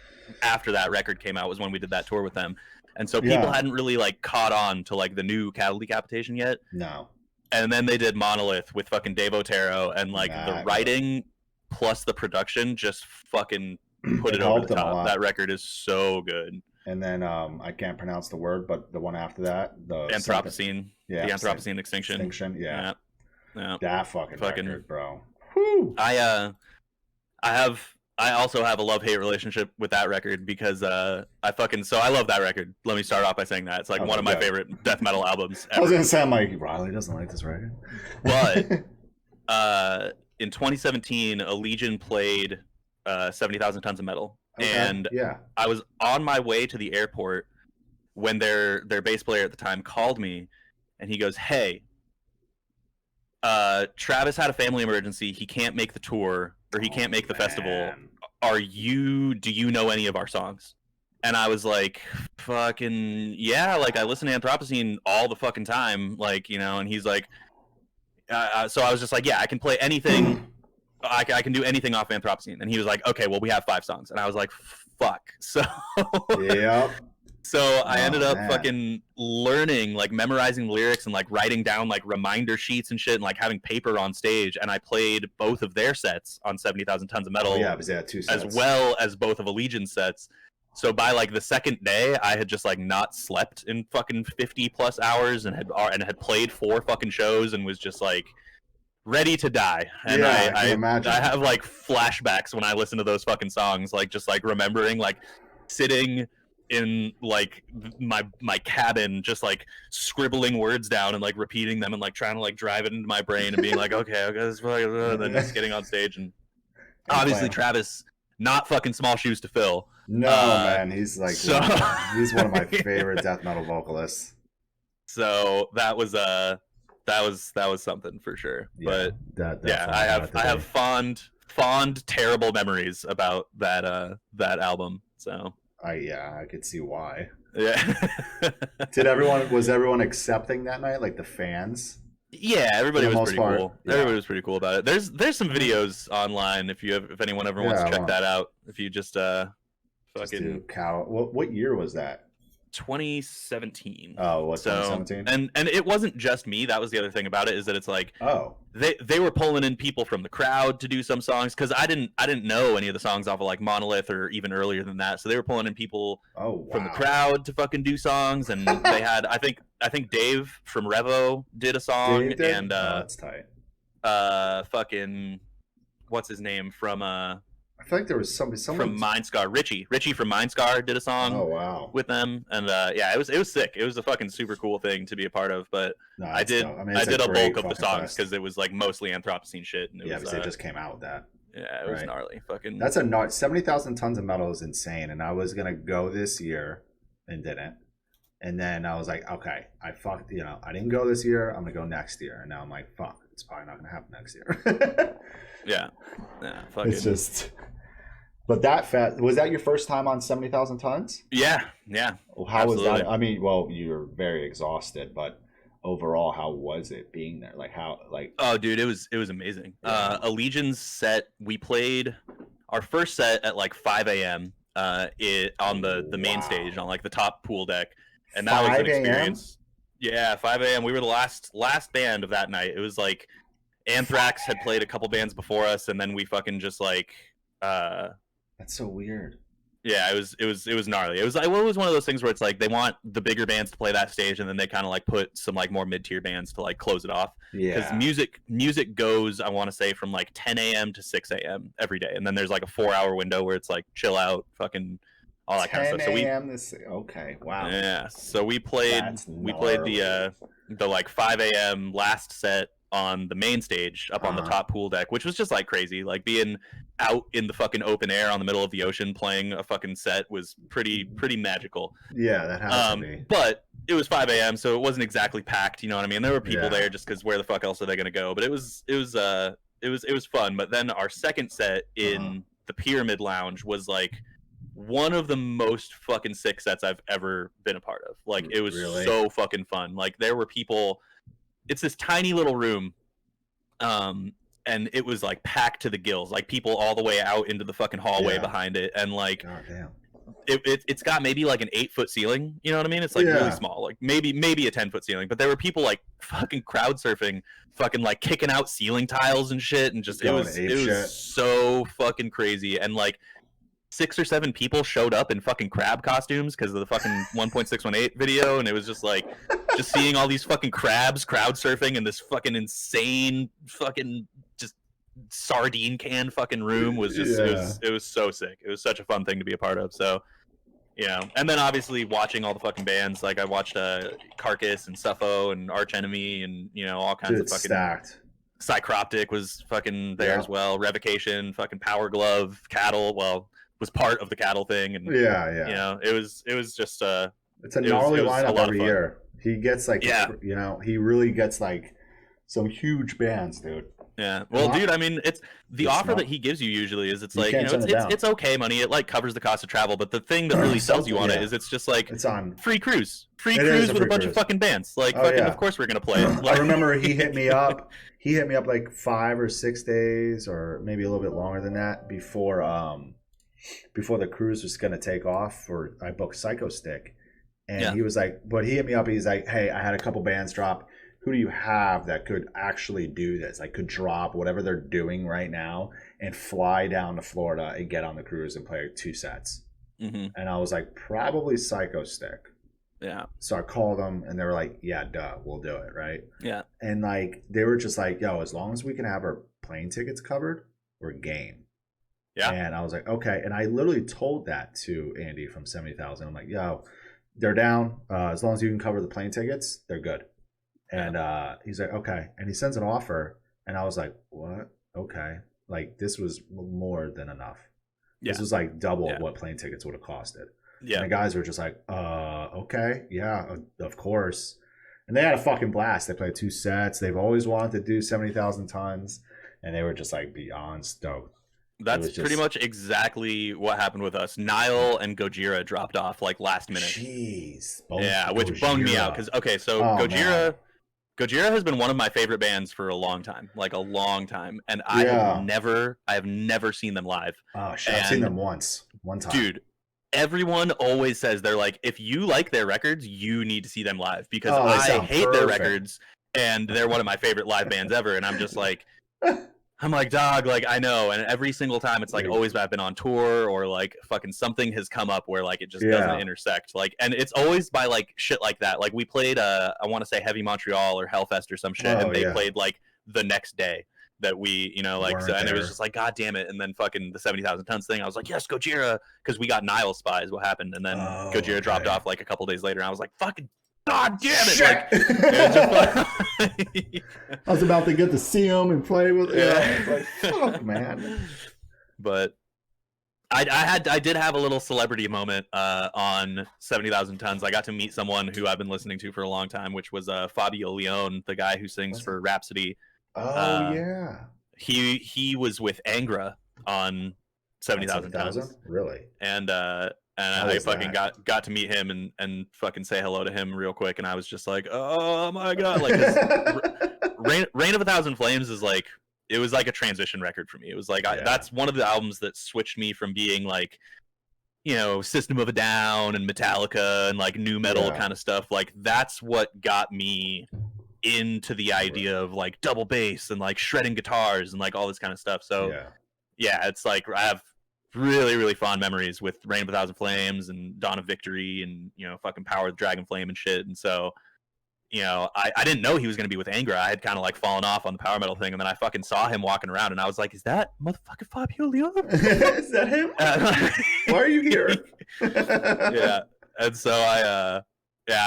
B: after that record came out was when we did that tour with them. And so people hadn't really caught on to the new Cattle Decapitation yet.
A: No.
B: And then they did Monolith with fucking Dave Otero, and like the writing plus the production just fucking put it over the top. That record is so good.
A: And then I can't pronounce the word, but the one after that, the
B: Anthropocene. The Anthropocene Extinction.
A: Yeah. That fucking record, bro.
B: Whew. I also have a love-hate relationship with that record because I love that record. Let me start off by saying that. It's like one of my favorite death metal albums ever.
A: I was going to say, I'm like, Riley doesn't like this record.
B: But in 2017, Allegaeon played 70,000 Tons of Metal. Okay. And I was on my way to the airport when their bass player at the time called me, and he goes, "Hey, Travis had a family emergency. He can't make the tour, or he can't make the festival. Do you know any of our songs?" And I was like, fucking yeah, like I listen to Anthropocene all the fucking time, like, you know. And he's like, so I was just like, yeah, I can play anything. I can do anything off Anthropocene. And he was like, okay, well, we have 5 songs. And I was like, fuck. So
A: yeah.
B: So I ended up fucking learning, like memorizing lyrics and like writing down like reminder sheets and shit, and like having paper on stage. And I played both of their sets on 70,000 Tons of Metal,
A: because they had 2 sets,
B: as well as both of Allegiance sets. So by like the second day, I had just like not slept in fucking 50 plus hours and had played 4 fucking shows and was just like ready to die. And I have like flashbacks when I listen to those fucking songs, like just like remembering like sitting in like my cabin, just like scribbling words down and like repeating them and like trying to like drive it into my brain and being like, okay, this and then just getting on stage. And obviously Travis, not fucking small shoes to fill.
A: No, man, he's like he's one of my favorite death metal vocalists.
B: So that was something for sure. Yeah, but I have fond terrible memories about that album. So
A: I could see why.
B: Yeah.
A: Was everyone accepting that night, like the fans?
B: Yeah, everybody was pretty cool. Yeah. Everybody was pretty cool about it. There's some videos online if anyone ever wants to check that out. If you just fucking
A: what year was that?
B: 2017.
A: Oh, what, 2017?
B: And it wasn't just me. That was the other thing about it, is that it's like, they were pulling in people from the crowd to do some songs, because I didn't know any of the songs off of like Monolith or even earlier than that. So they were pulling in people from the crowd to fucking do songs, and they had I think Dave from Revo did a song, and
A: that's tight.
B: Fucking what's his name from
A: I feel like there was someone
B: from Mindscar. Richie from Mindscar did a song with them, and it was sick. It was a fucking super cool thing to be a part of. But I did a bulk of the songs because it was like mostly Anthropocene shit. And
A: because they just came out with that.
B: Yeah, it was gnarly. Fucking.
A: That's 70,000 Tons of Metal is insane, and I was gonna go this year and didn't. And then I was like, okay, I didn't go this year. I'm gonna go next year. And now I'm like, fuck, it's probably not gonna happen next year.
B: Yeah.
A: It's just. But was that your first time on 70,000 Tons?
B: Yeah.
A: How was that? I mean, well, you were very exhausted, but overall, how was it being there? Like
B: oh, dude, it was amazing. Allegion's set, we played our first set at like 5 a.m. On the main stage on like the top pool deck, and that was an experience. Yeah, 5 a.m. We were the last band of that night. It was like Anthrax had played a couple bands before us, and then we fucking just like.
A: That's so weird.
B: Yeah, it was gnarly. It was like, well, it was one of those things where it's like they want the bigger bands to play that stage, and then they kind of like put some like more mid-tier bands to like close it off. Yeah. Because music goes, I want to say, from like 10 a.m. to 6 a.m. every day, and then there's like a 4-hour window where it's like chill out, fucking all that kind of stuff.
A: 10 a.m. Okay, wow.
B: Yeah, so we played the like 5 a.m. last set on the main stage up on the top pool deck, which was just like crazy. Like being out in the fucking open air on the middle of the ocean playing a fucking set was pretty magical.
A: Yeah, that has to be.
B: But it was 5 a.m. so it wasn't exactly packed, you know what I mean? There were people there just because where the fuck else are they gonna go? But it was fun. But then our second set in the Pyramid Lounge was like one of the most fucking sick sets I've ever been a part of. Like it was so fucking fun. Like there were people. It's this tiny little room, and it was like packed to the gills, like people all the way out into the fucking hallway behind it, and like it's got maybe like an 8-foot ceiling, you know what I mean? It's like really small, like maybe a 10-foot ceiling, but there were people like fucking crowd surfing, fucking like kicking out ceiling tiles and shit, and just it was so fucking crazy. And like 6 or 7 people showed up in fucking crab costumes because of the fucking 1.618 video, and it was just like just seeing all these fucking crabs crowd surfing in this fucking insane fucking just sardine can fucking room was just it was so sick. It was such a fun thing to be a part of. So and then obviously watching all the fucking bands, like I watched Carcass and Suffo and Arch Enemy and all kinds of fucking
A: stacked.
B: Psychroptic was fucking there as well. Revocation, fucking Power Glove, Cattle, was part of the Cattle thing, and it was just
A: it's a gnarly lineup every year. He gets like he really gets like some huge bands, dude.
B: Yeah, well, dude, I mean, it's the offer that he gives you usually is it's like it's okay money. It like covers the cost of travel, but the thing that really sells you on it is it's just like it's on free cruise with a bunch of fucking bands. Like, of course we're gonna play it.
A: I remember he hit me up. He hit me up like 5 or 6 days, or maybe a little bit longer than that, before the cruise was gonna take off. I booked Psycho Stick, and he was like, but he hit me up. He's like, hey, I had a couple bands drop. Who do you have that could actually do this? Like, could drop whatever they're doing right now and fly down to Florida and get on the cruise and play 2 sets? Mm-hmm. And I was like, probably Psycho Stick.
B: Yeah.
A: So I called them, and they were like, yeah, duh, we'll do it, right?
B: Yeah.
A: And like, they were just like, yo, as long as we can have our plane tickets covered, we're game. Yeah. And I was like, okay. And I literally told that to Andy from 70,000. I'm like, yo, they're down. As long as you can cover the plane tickets, they're good. And he's like, okay. And he sends an offer. And I was like, what? Okay. Like, this was more than enough. Yeah. This was like double what plane tickets would have costed. Yeah. And the guys were just like, okay. Yeah, of course. And they had a fucking blast. They played 2 sets. They've always wanted to do 70,000 tons. And they were just like beyond stoked.
B: That's pretty much exactly what happened with us. Nile and Gojira dropped off like last minute.
A: Jeez.
B: Which bummed me out. Because, okay, so Gojira has been one of my favorite bands for a long time, like a long time, and I have never seen them live.
A: Oh shit! I've seen them one time.
B: Dude, everyone always says they're like, if you like their records, you need to see them live because I hate their records, and they're one of my favorite live bands ever. And I'm just like, dog, like I know, and every single time it's like always I've been on tour or like fucking something has come up where like it just doesn't intersect, like, and it's always by like shit like that. Like we played I want to say Heavy Montreal or Hellfest or some shit, and they played like the next day that we and it was just like, god damn it. And then fucking the 70,000 tons thing, I was like, yes, Gojira, because we got Nile Spies what happened, and then Gojira dropped off like a couple days later, and I was like, fucking god damn it. Like, it was just
A: I was about to get to see him and play with it. Like, fuck, man.
B: But I did have a little celebrity moment on 70,000 tons. I got to meet someone who I've been listening to for a long time, which was Fabio Leone, the guy who sings for Rhapsody.
A: Oh yeah.
B: He was with Angra on 70,000 tons.
A: Really?
B: And I fucking got to meet him and fucking say hello to him real quick, and I was just like, oh my god, like Reign of a Thousand Flames is like, it was like a transition record for me. It was like that's one of the albums that switched me from being like, System of a Down and Metallica and like nu metal kind of stuff. Like that's what got me into the idea of like double bass and like shredding guitars and like all this kind of stuff. So it's like I have really, really fond memories with Reign of a Thousand Flames and Dawn of Victory and fucking Power of the Dragon Flame and shit. And so I didn't know he was going to be with Angra. I had kind of like fallen off on the power metal thing, and then I fucking saw him walking around, and I was like, is that motherfucking Fabio Leone?
A: Is that him? Why are you here?
B: Yeah. And so I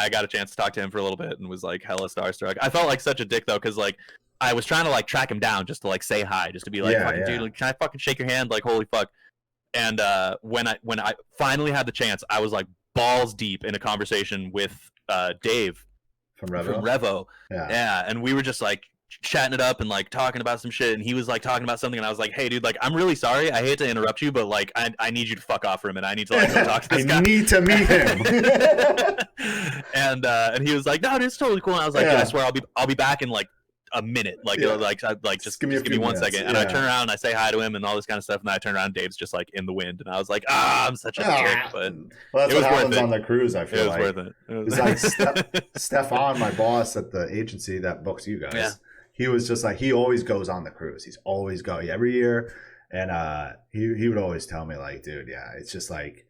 B: got a chance to talk to him for a little bit and was like hella starstruck. I felt like such a dick though, because like I was trying to like track him down just to like say hi, just to be like, fucking dude, like, can I fucking shake your hand? Like, holy fuck. And when I finally had the chance, I was like balls deep in a conversation with Dave from Revo. Yeah, and we were just like chatting it up and like talking about some shit, and he was like talking about something, and I was like, hey dude, like I'm really sorry, I hate to interrupt you, but like I need you to fuck off for a minute. I need to like go talk to this guy.
A: I need to meet him.
B: And he was like, no dude, it's totally cool. And I was like, I swear I'll be back in like a minute, just give me 1 second, and I turn around and I say hi to him and all this kind of stuff, and then I turn around and Dave's just like in the wind, and I was like, I'm such a dick, but
A: well, that's
B: it was
A: what happens
B: worth it
A: on the cruise. I feel
B: it was worth it.
A: It's like Stefan, my boss at the agency that books you guys. Yeah. He was just like, he always goes on the cruise. He's always going every year, and he would always tell me like, dude, yeah, it's just like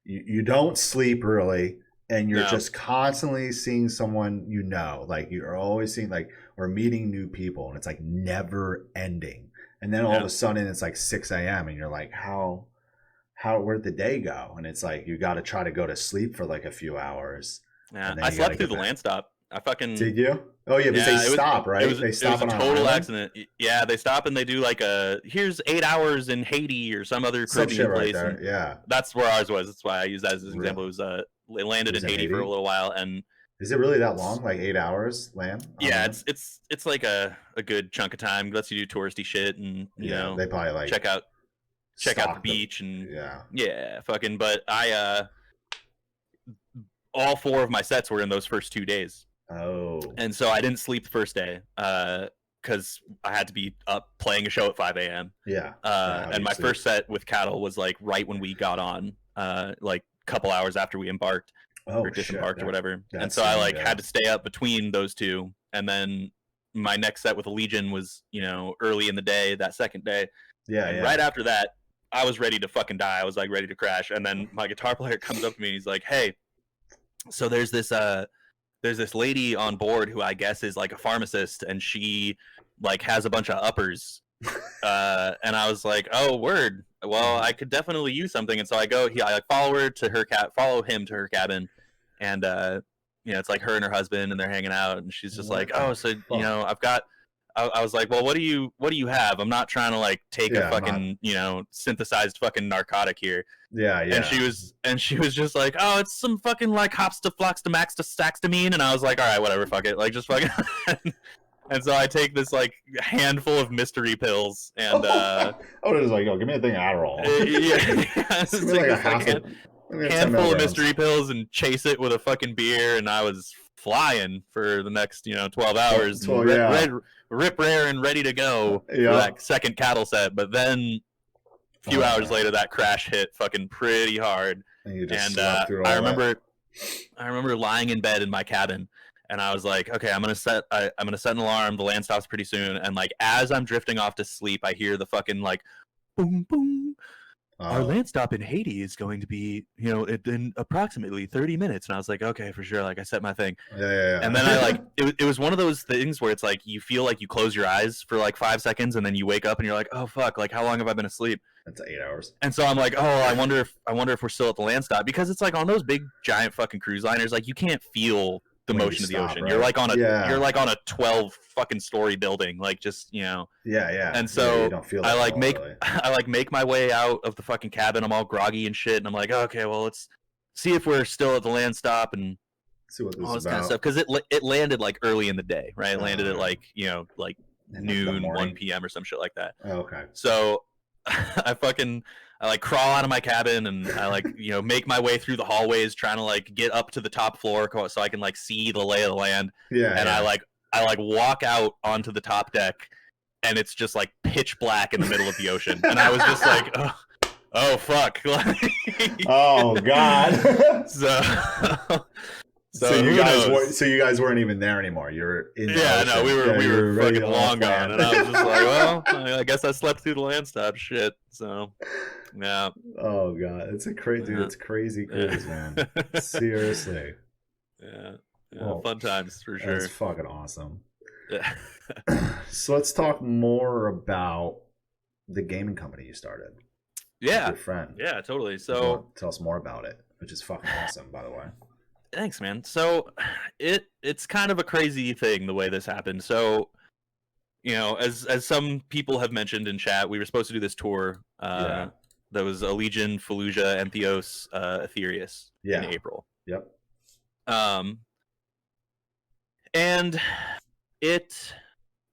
A: you don't sleep really. And you're just constantly seeing someone, like you're always seeing or meeting new people, and it's like never ending. And then all of a sudden it's like 6 a.m. and you're like, where'd the day go? And it's like you got to try to go to sleep for like a few hours.
B: Yeah, I slept through the land stop. I fucking
A: did you? Oh yeah, but they stop, right?
B: They stop. It was a total accident. Yeah, they stop and they do like here's 8 hours in Haiti or some other Caribbean place.
A: Right there. Yeah,
B: that's where ours was. That's why I use that as an example. It was it landed in Haiti for a little while, and
A: is it really that long? Like 8 hours land?
B: Yeah, it's like a good chunk of time. It lets you do touristy shit, and you know,
A: they probably like
B: check out the beach and fucking. But all 4 of my sets were in those first 2 days.
A: Oh,
B: and so I didn't sleep the first day because I had to be up playing a show at 5 a.m.
A: Yeah,
B: and my first set with Cattle was like right when we got on, like a couple hours after we embarked or disembarked or whatever. And so I had to stay up between those two, and then my next set with Allegaeon was early in the day that second day. Right after that, I was ready to fucking die. I was like ready to crash, and then my guitar player comes up to me and he's like, "Hey, so there's this lady on board who I guess is like a pharmacist, and she like has a bunch of uppers." And I was like, "Oh, word. Well, I could definitely use something." And so I follow him to her cabin, and it's like her and her husband, and they're hanging out, and she's just like, "Oh, so I've got." I was like, "Well, what do you have? I'm not trying to like take a fucking synthesized fucking narcotic here."
A: Yeah.
B: And she was just like, "Oh, it's some fucking like hopstafloxamaxtastaxtamine," and I was like, "All right, whatever, fuck it, like just fucking." And so I take this like handful of mystery pills, and
A: I was just like, "Oh, give me a thing of Adderall."
B: It's like a handful of mystery pills and chase it with a fucking beer, and I was flying for the next 12 hours, rip rare and ready to go for that second Cattle set. But then a few hours later, that crash hit fucking pretty hard, and I remember lying in bed in my cabin, and I was like, okay, I'm gonna set an alarm. The land stops pretty soon, and like as I'm drifting off to sleep, I hear the fucking like boom boom. Our land stop in Haiti is going to be, in approximately 30 minutes. And I was like, okay, for sure. Like I set my thing.
A: Yeah.
B: And then I it was one of those things where it's like, you feel like you close your eyes for like 5 seconds and then you wake up and you're like, oh fuck, like how long have I been asleep?
A: That's 8 hours.
B: And so I'm like, oh, I wonder if we're still at the land stop, because it's like on those big giant fucking cruise liners, like you can't feel the motion of the ocean. Right? You're like on a 12 fucking story building, like just
A: Yeah.
B: And so
A: you don't feel
B: I make my way out of the fucking cabin. I'm all groggy and shit, and I'm like, okay, well, let's see if we're still at the land stop and
A: see what this
B: all
A: is
B: this kind of stuff, because it landed like early in the day, right? It landed at like like noon, 1 p.m. or some shit like that.
A: Oh, okay.
B: So I like crawl out of my cabin, and I like make my way through the hallways trying to like get up to the top floor so I can like see the lay of the land. I like walk out onto the top deck, and it's just like pitch black in the middle of the ocean, and I was just like, oh fuck.
A: Oh god.
B: So
A: you guys weren't even there anymore. You're in the ocean.
B: No, we were fucking long gone, and I was just like, well, I guess I slept through the land stop shit. So yeah.
A: Oh god, it's a crazy dude. It's crazy cruise, man. Seriously.
B: Yeah. Well, fun times for sure.
A: That's fucking awesome.
B: Yeah.
A: So let's talk more about the gaming company you started.
B: Yeah.
A: With your friend.
B: Yeah, totally. So
A: tell us more about it, which is fucking awesome, by the way.
B: Thanks, man. So it's kind of a crazy thing the way this happened. So, as some people have mentioned in chat, we were supposed to do this tour. That was Allegaeon, Fallujah, and Theos, Aetherius in April.
A: Yep.
B: And it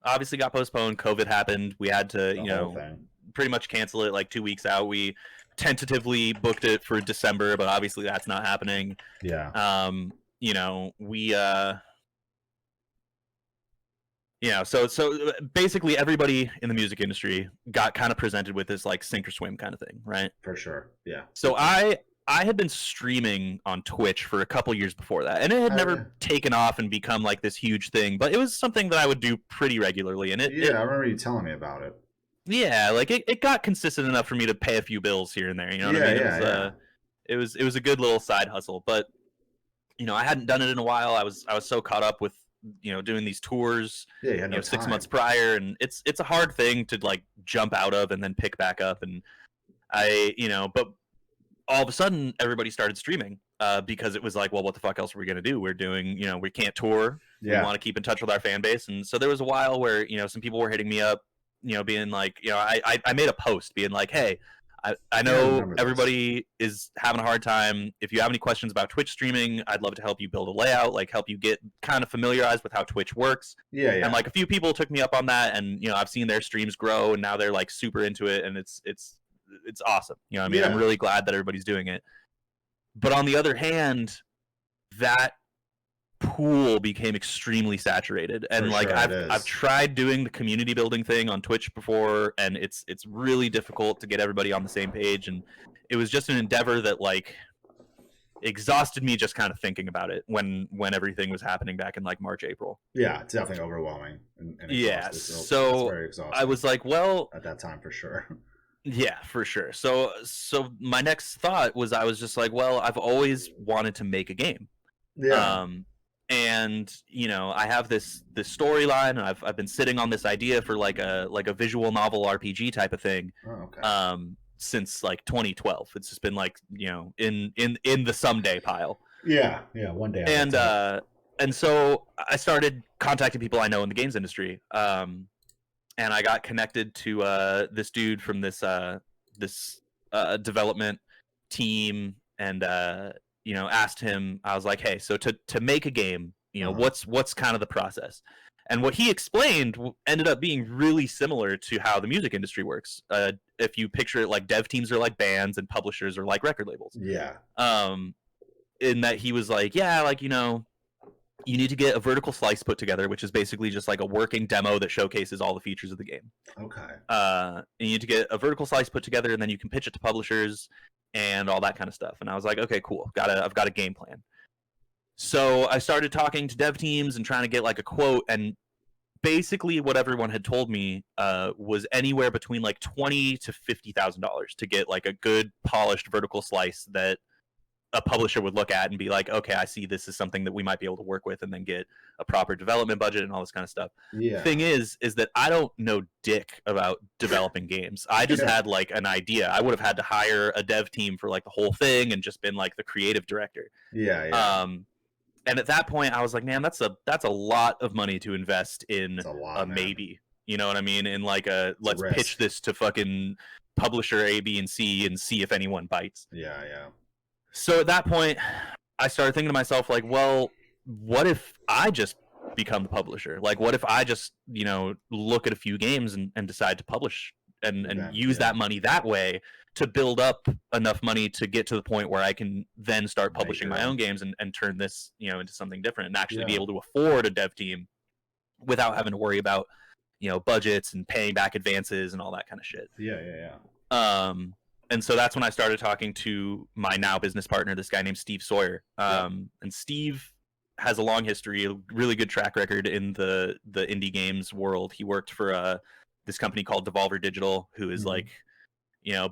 B: obviously got postponed. COVID happened. We had to, pretty much cancel it like 2 weeks out. We tentatively booked it for December, but obviously that's not happening.
A: Yeah.
B: We So basically everybody in the music industry got kind of presented with this like sink or swim kind of thing, right?
A: For sure. Yeah.
B: So I had been streaming on Twitch for a couple years before that, and it had never taken off and become like this huge thing, but it was something that I would do pretty regularly. And I
A: remember you telling me about it.
B: Yeah, like it got consistent enough for me to pay a few bills here and there. You know what I mean? It was a good little side hustle, but I hadn't done it in a while. I was so caught up with doing these tours.
A: Yeah, you had no
B: 6 months prior, and it's a hard thing to like jump out of and then pick back up. And but all of a sudden everybody started streaming because it was like, well, what the fuck else are we gonna do? We're doing, we can't tour.
A: Yeah.
B: We want to keep in touch with our fan base, and so there was a while where some people were hitting me up, being like, I made a post being like, hey, I know everybody is having a hard time. If you have any questions about Twitch streaming, I'd love to help you build a layout, like help you get kind of familiarized with how Twitch works.
A: Yeah.
B: And like a few people took me up on that, and I've seen their streams grow, and now they're like super into it, and it's awesome. I'm really glad that everybody's doing it. But on the other hand, that pool became extremely saturated, and I've tried doing the community building thing on Twitch before, and it's really difficult to get everybody on the same page, and it was just an endeavor that like exhausted me just kind of thinking about it when everything was happening back in like March, April.
A: Yeah, it's definitely overwhelming and
B: so
A: very exhausting.
B: I was like, well,
A: at that time for sure.
B: Yeah, for sure. So my next thought was, I was just like, well, I've always wanted to make a game.
A: Yeah.
B: And I have this storyline, and I've been sitting on this idea for like a visual novel RPG type of thing.
A: Oh, okay.
B: Since like 2012. It's just been like, in the someday pile.
A: Yeah, one day.
B: And so I started contacting people I know in the games industry. And I got connected to this dude from this development team, and asked him. I was like, hey, so to make a game, what's kind of the process? And what he explained ended up being really similar to how the music industry works. If you picture it, like dev teams are like bands and publishers are like record labels.
A: Yeah.
B: In that he was like, yeah, like you need to get a vertical slice put together, which is basically just like a working demo that showcases all the features of the game.
A: Okay.
B: You need to get a vertical slice put together, and then you can pitch it to publishers and all that kind of stuff. And I was like, okay, cool. I've got a game plan. So I started talking to dev teams and trying to get like a quote, and basically what everyone had told me was anywhere between like $20,000 to $50,000 to get like a good polished vertical slice that a publisher would look at and be like, okay, I see this is something that we might be able to work with, and then get a proper development budget and all this kind of stuff.
A: Yeah.
B: Thing is that I don't know dick about developing games. I just had like an idea. I would have had to hire a dev team for like the whole thing and just been like the creative director.
A: Yeah.
B: And at that point I was like, man, that's a lot of money to invest in maybe. You know what I mean? In like let's pitch this to fucking publisher A, B, and C and see if anyone bites.
A: Yeah.
B: So at that point, I started thinking to myself, like, well, what if I just become the publisher? Like, what if I just, look at a few games and decide to publish and use that money that way to build up enough money to get to the point where I can then start publishing my own games and turn this, into something different, and actually be able to afford a dev team without having to worry about, budgets and paying back advances and all that kind of shit.
A: Yeah.
B: And so that's when I started talking to my now business partner, this guy named Steve Sawyer. And Steve has a long history, a really good track record in the indie games world. He worked for this company called Devolver Digital, who is like,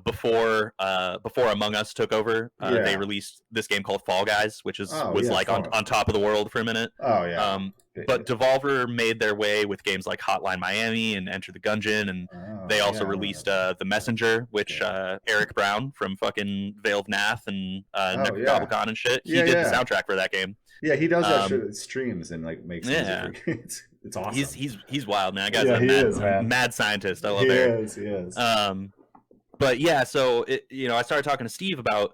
B: before Among Us took over, they released this game called Fall Guys, which was on top of the world for a minute.
A: Oh yeah.
B: But Devolver made their way with games like Hotline Miami and Enter the Gungeon, and they also released The Messenger, which Eric Brown from fucking Veiled Nath and Gobblecon and shit, he did the soundtrack for that game.
A: Yeah, he does that shit. Streams and like makes music. It's awesome.
B: He's wild, man. That guy's a mad scientist. I love Eric.
A: He is.
B: But yeah, so I started talking to Steve about,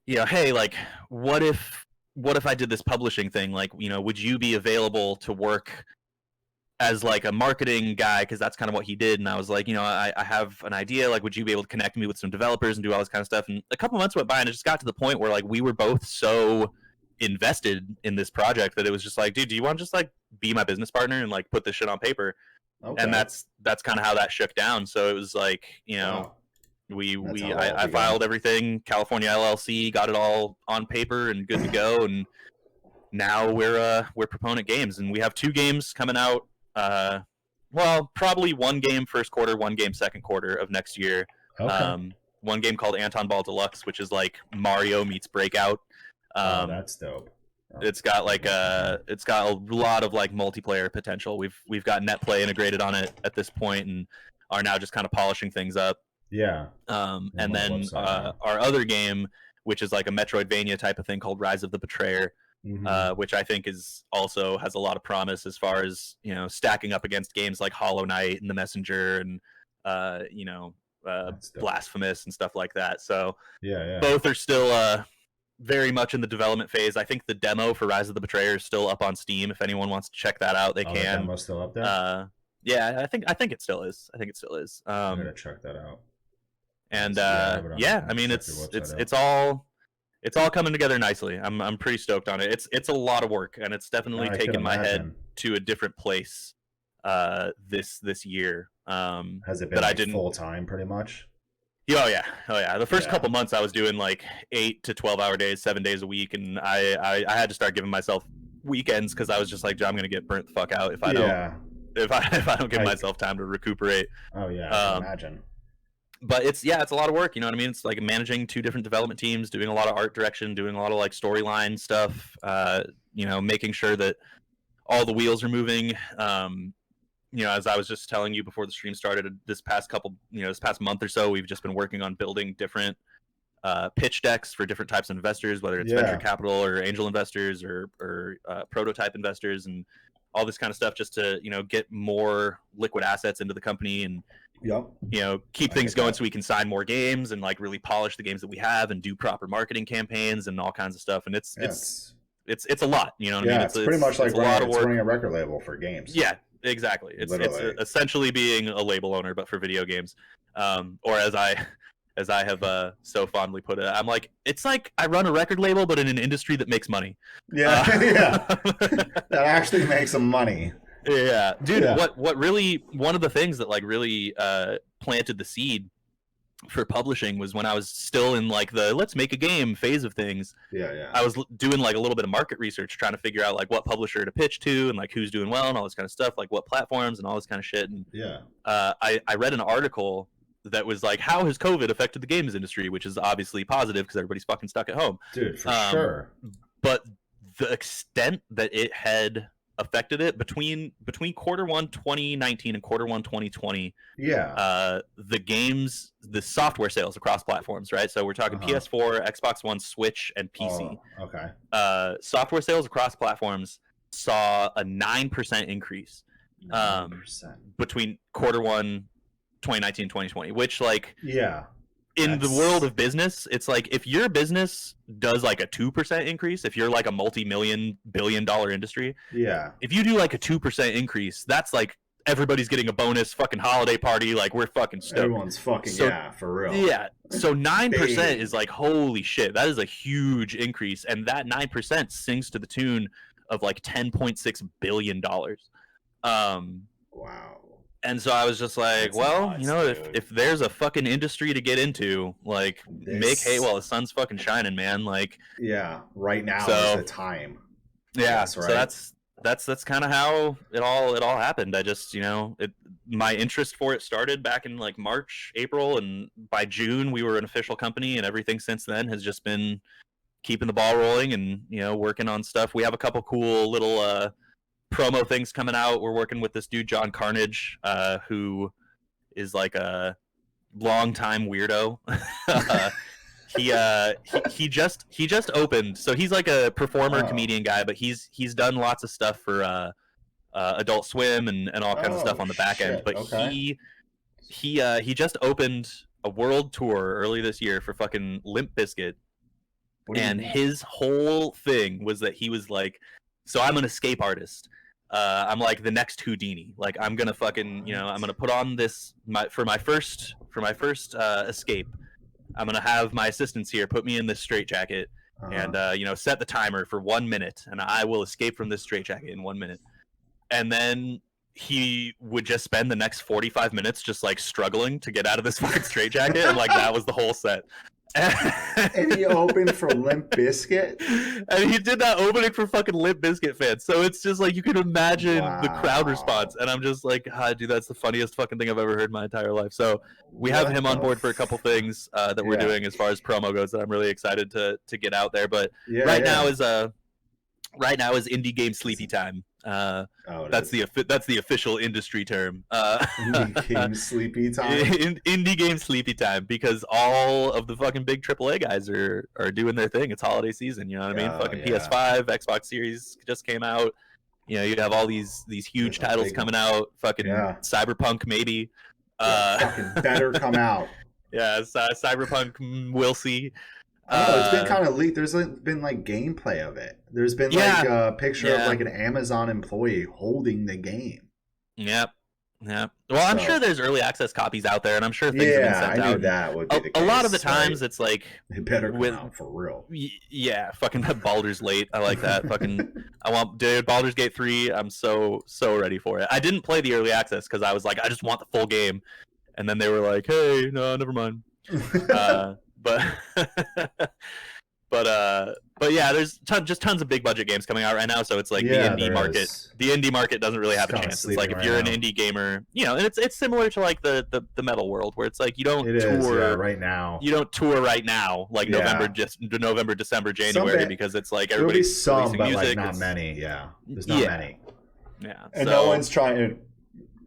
B: hey, like, what if I did this publishing thing? Like, would you be available to work as like a marketing guy? Because that's kind of what he did. And I was like, I have an idea. Like, would you be able to connect me with some developers and do all this kind of stuff? And a couple months went by, and it just got to the point where like we were both so invested in this project that it was just like, dude, do you want to just like be my business partner and like put this shit on paper. Okay. And that's kind of how that shook down. So it was like, you know, I filed everything, California LLC, got it all on paper and good to go. And now we're Proponent Games, and we have 2 games coming out. Well, probably 1 game first quarter, 1 game second quarter of next year. Okay. 1 game called Anton Ball Deluxe, which is like Mario meets Breakout.
A: That's dope.
B: It's got like it's got a lot of like multiplayer potential. We've got net play integrated on it at this point, and are now just kind of polishing things up.
A: Yeah.
B: And then our other game, which is like a Metroidvania type of thing called Rise of the Betrayer, which I think is also has a lot of promise as far as, you know, stacking up against games like Hollow Knight and The Messenger and you know, Blasphemous and stuff like that. So both are still very much in the development phase. I think the demo for Rise of the Betrayer is still up on Steam. If anyone wants to check that out, they can. The
A: demo's still up there?
B: Yeah, I think it still is. I'm
A: gonna check that out.
B: And I mean, it's all coming together nicely. I'm pretty stoked on it. It's a lot of work, and it's definitely taken my head to a different place this year.
A: Has it been like full time pretty much?
B: Oh yeah. The first couple months I was doing like 8 to 12-hour days, 7 days a week, and I had to start giving myself weekends because I was just like, I'm gonna get burnt the fuck out if I don't give myself time to recuperate.
A: Oh yeah, I can imagine.
B: But it's a lot of work, you know what I mean? It's like managing 2 different development teams, doing a lot of art direction, doing a lot of like storyline stuff, you know, making sure that all the wheels are moving. You know, as I was just telling you before the stream started, this past month or so, we've just been working on building different pitch decks for different types of investors, whether it's venture capital or angel investors or prototype investors and all this kind of stuff, just to, you know, get more liquid assets into the company and, you know, keep things going so we can sign more games and like really polish the games that we have and do proper marketing campaigns and all kinds of stuff. And it's a lot, you know what I mean?
A: It's pretty much like running a record label for games.
B: Yeah. Exactly. It's essentially being a label owner, but for video games. Or as I have so fondly put it, I'm like, it's like I run a record label, but in an industry that makes money.
A: Yeah, that actually makes some money.
B: Yeah, dude. Yeah. What really, one of the things that like really planted the seed for publishing was when I was still in like the let's make a game phase of things. I was doing like a little bit of market research, trying to figure out like what publisher to pitch to and like who's doing well and all this kind of stuff, like what platforms and all this kind of shit. And I read an article that was like, how has COVID affected the games industry, which is obviously positive because everybody's fucking stuck at home.
A: Dude, for sure.
B: But the extent that it had affected it between quarter 1 2019 and quarter 1 2020, the software sales across platforms, right? So we're talking PS4, Xbox One, Switch, and PC. Software sales across platforms saw a 9% increase
A: 9%.
B: Between quarter 1 2019 and 2020, which like in the world of business, it's like if your business does like a 2% increase, if you're like a multi-million billion-dollar industry, if you do like a 2% increase, that's like everybody's getting a bonus fucking holiday party. Like we're fucking stoked.
A: Everyone's fucking for real.
B: Yeah. So 9% is like holy shit. That is a huge increase, and that 9% sings to the tune of like $10.6 billion.
A: Wow.
B: And so I was just like, that's well, nuts, you know, if there's a fucking industry to get into, like make hay while the sun's fucking shining, man. Like,
A: right now is the time.
B: Yeah, right. So that's kind of how it all happened. I just, you know, my interest for it started back in like March, April, and by June we were an official company, and everything since then has just been keeping the ball rolling and, you know, working on stuff. We have a couple cool little promo things coming out. We're working with this dude John Carnage, who is like a longtime weirdo. He just opened, so he's like a performer comedian guy, but he's done lots of stuff for Adult Swim and all kinds of stuff on the back end. But he just opened a world tour early this year for fucking Limp Bizkit, and his whole thing was that he was like, so I'm an escape artist. I'm like the next Houdini. Like I'm gonna fucking, you know, I'm gonna put on this for my first escape. I'm gonna have my assistants here put me in this straitjacket and you know, set the timer for 1 minute, and I will escape from this straitjacket in 1 minute. and then he would just spend the next 45 minutes just like struggling to get out of this fucking straitjacket, and like that was the whole set.
A: And he opened for Limp Bizkit,
B: and he did that opening for fucking Limp Bizkit fans. So it's just like you can imagine the crowd response, and I'm just like, dude, that's the funniest fucking thing I've ever heard in my entire life. So we have him on board for a couple things that we're doing as far as promo goes that I'm really excited to get out there. But right now is indie game sleepy time. That's the official industry term.
A: Indie game sleepy time.
B: Indie game sleepy time, because all of the fucking big AAA guys are doing their thing. It's holiday season, you know what I mean? Fucking PS5, Xbox Series just came out. You know, you have all these huge titles coming out. Fucking Cyberpunk maybe.
A: Fucking better come out.
B: Yeah, Cyberpunk, we'll see.
A: It's been kind of leaked. There's been like gameplay of it. There's been like a picture of like an Amazon employee holding the game.
B: Yep. Well, I'm sure there's early access copies out there, and I'm sure things have been sent out.
A: I knew that would be the case.
B: A lot of the times, it's like
A: it better come out for real.
B: Yeah, fucking Baldur's late. I like that. Fucking, Baldur's Gate 3. I'm so ready for it. I didn't play the early access because I was like, I just want the full game, and then they were like, hey, no, never mind. But yeah, there's tons of big budget games coming out right now, so it's like the indie market doesn't really have a chance. It's like if you're an indie gamer, you know, and it's similar to like the metal world, where it's like you don't tour
A: right now.
B: You don't tour right now, like November, December, January, because it's like everybody's releasing music.
A: Like not many. Yeah, there's not many.
B: Yeah,
A: and no one's trying.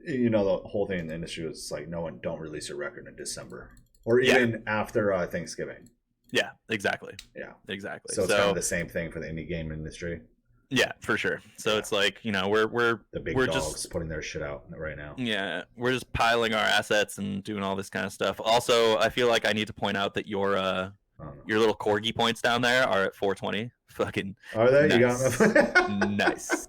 A: You know, the whole thing in the industry is like don't release a record in December. Or even after Thanksgiving.
B: Yeah, exactly.
A: Yeah,
B: exactly.
A: So it's kind of the same thing for the indie game industry.
B: Yeah, for sure. So it's like, you know, we're
A: the big dogs just putting their shit out right now.
B: Yeah, we're just piling our assets and doing all this kind of stuff. Also, I feel like I need to point out that your little corgi points down there are at 420. Fucking
A: are they?
B: Nice.
A: You got them?
B: Nice.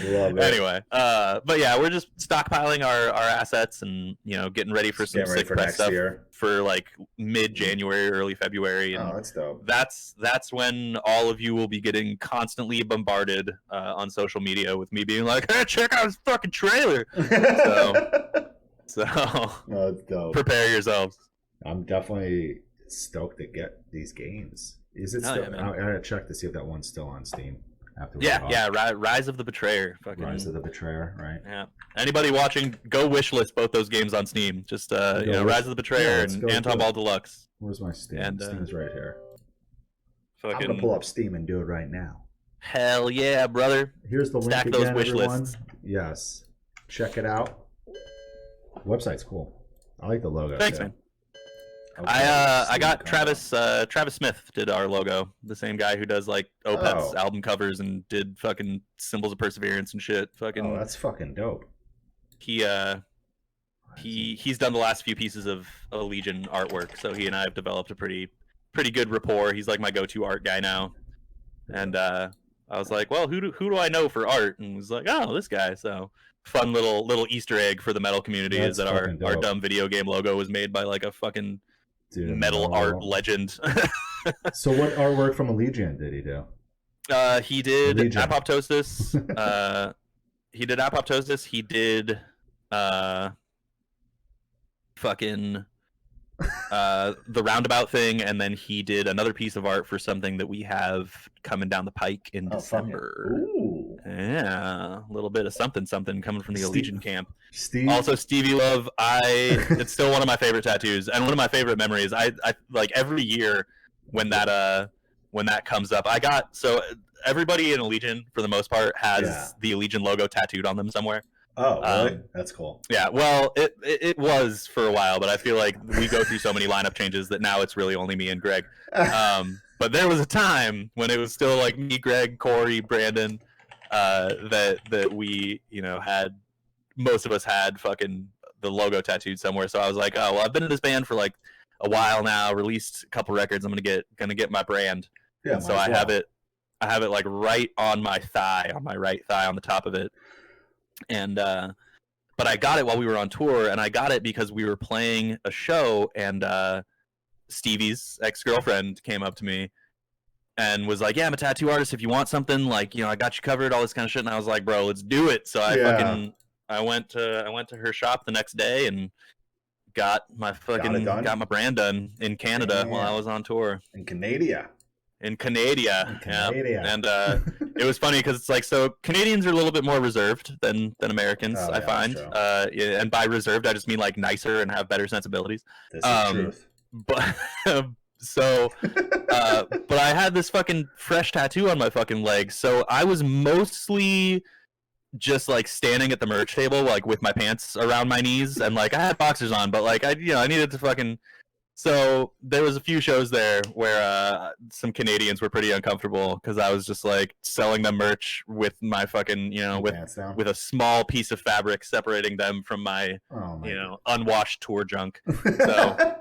A: Love it.
B: Anyway, but yeah, we're just stockpiling our assets and, you know, getting ready for some sick press stuff for like mid-January, early February. And
A: that's dope.
B: That's when all of you will be getting constantly bombarded on social media with me being like, hey, check out this fucking trailer. So
A: that's dope.
B: Prepare yourselves.
A: I'm definitely stoked to get these games. Is it still? I gotta check to see if that one's still on Steam.
B: Rise of the Betrayer.
A: Rise of the Betrayer, right?
B: Yeah. Anybody watching, go wishlist both those games on Steam. Just Rise of the Betrayer and Anton Ball Deluxe.
A: Where's my Steam? And, Steam's right here.
B: I'm
A: gonna pull up Steam and do it right now.
B: Hell yeah, brother!
A: Here's the link
B: Stack
A: again,
B: those wish
A: everyone.
B: lists.
A: Yes, check it out. Website's cool. I like the logo.
B: Thanks, man. I got Travis Smith did our logo, the same guy who does like Opeth's album covers and did fucking Symbols of Perseverance and shit. Fucking
A: that's fucking dope.
B: He's done the last few pieces of Allegion artwork, so he and I have developed a pretty good rapport. He's like my go-to art guy now, and I was like, well, who do I know for art? And he was like, oh, this guy. So fun little Easter egg for the metal community is that our dumb video game logo was made by like a fucking metal art legend.
A: So what artwork from Allegion did he do?
B: He did Apoptosis. He did Apoptosis. He did fucking the roundabout thing, and then he did another piece of art for something that we have coming down the pike in December.
A: Ooh.
B: Yeah, a little bit of something coming from the Allegion camp. Also, Stevie Love, it's still one of my favorite tattoos and one of my favorite memories. I like every year when that comes up. So everybody in Allegion for the most part has the Allegion logo tattooed on them somewhere.
A: Oh, really? That's cool.
B: Yeah, well, it was for a while, but I feel like we go through so many lineup changes that now it's really only me and Greg. But there was a time when it was still like me, Greg, Corey, Brandon, that we, you know, most of us had fucking the logo tattooed somewhere. So I was like, oh, well, I've been in this band for like a while now, released a couple records. I'm gonna get my brand. Yeah. And so I have it like right on my thigh, on my right thigh, on the top of it. And but I got it while we were on tour, and I got it because we were playing a show, and Stevie's ex-girlfriend came up to me and was like, yeah, I'm a tattoo artist. If you want something, like, you know, I got you covered, all this kind of shit. And I was like, bro, let's do it. So I went to her shop the next day and got my brand done in Canada while I was on tour.
A: In Canada.
B: Yeah. And it was funny because it's like, so Canadians are a little bit more reserved than Americans, I find. And by reserved, I just mean like nicer and have better sensibilities.
A: This is truth.
B: But but I had this fucking fresh tattoo on my fucking leg, so I was mostly just like standing at the merch table, like with my pants around my knees, and like I had boxers on, but like I needed to fucking. So there was a few shows there where some Canadians were pretty uncomfortable because I was just like selling them merch with my fucking, you know, with a small piece of fabric separating them from my unwashed tour junk. So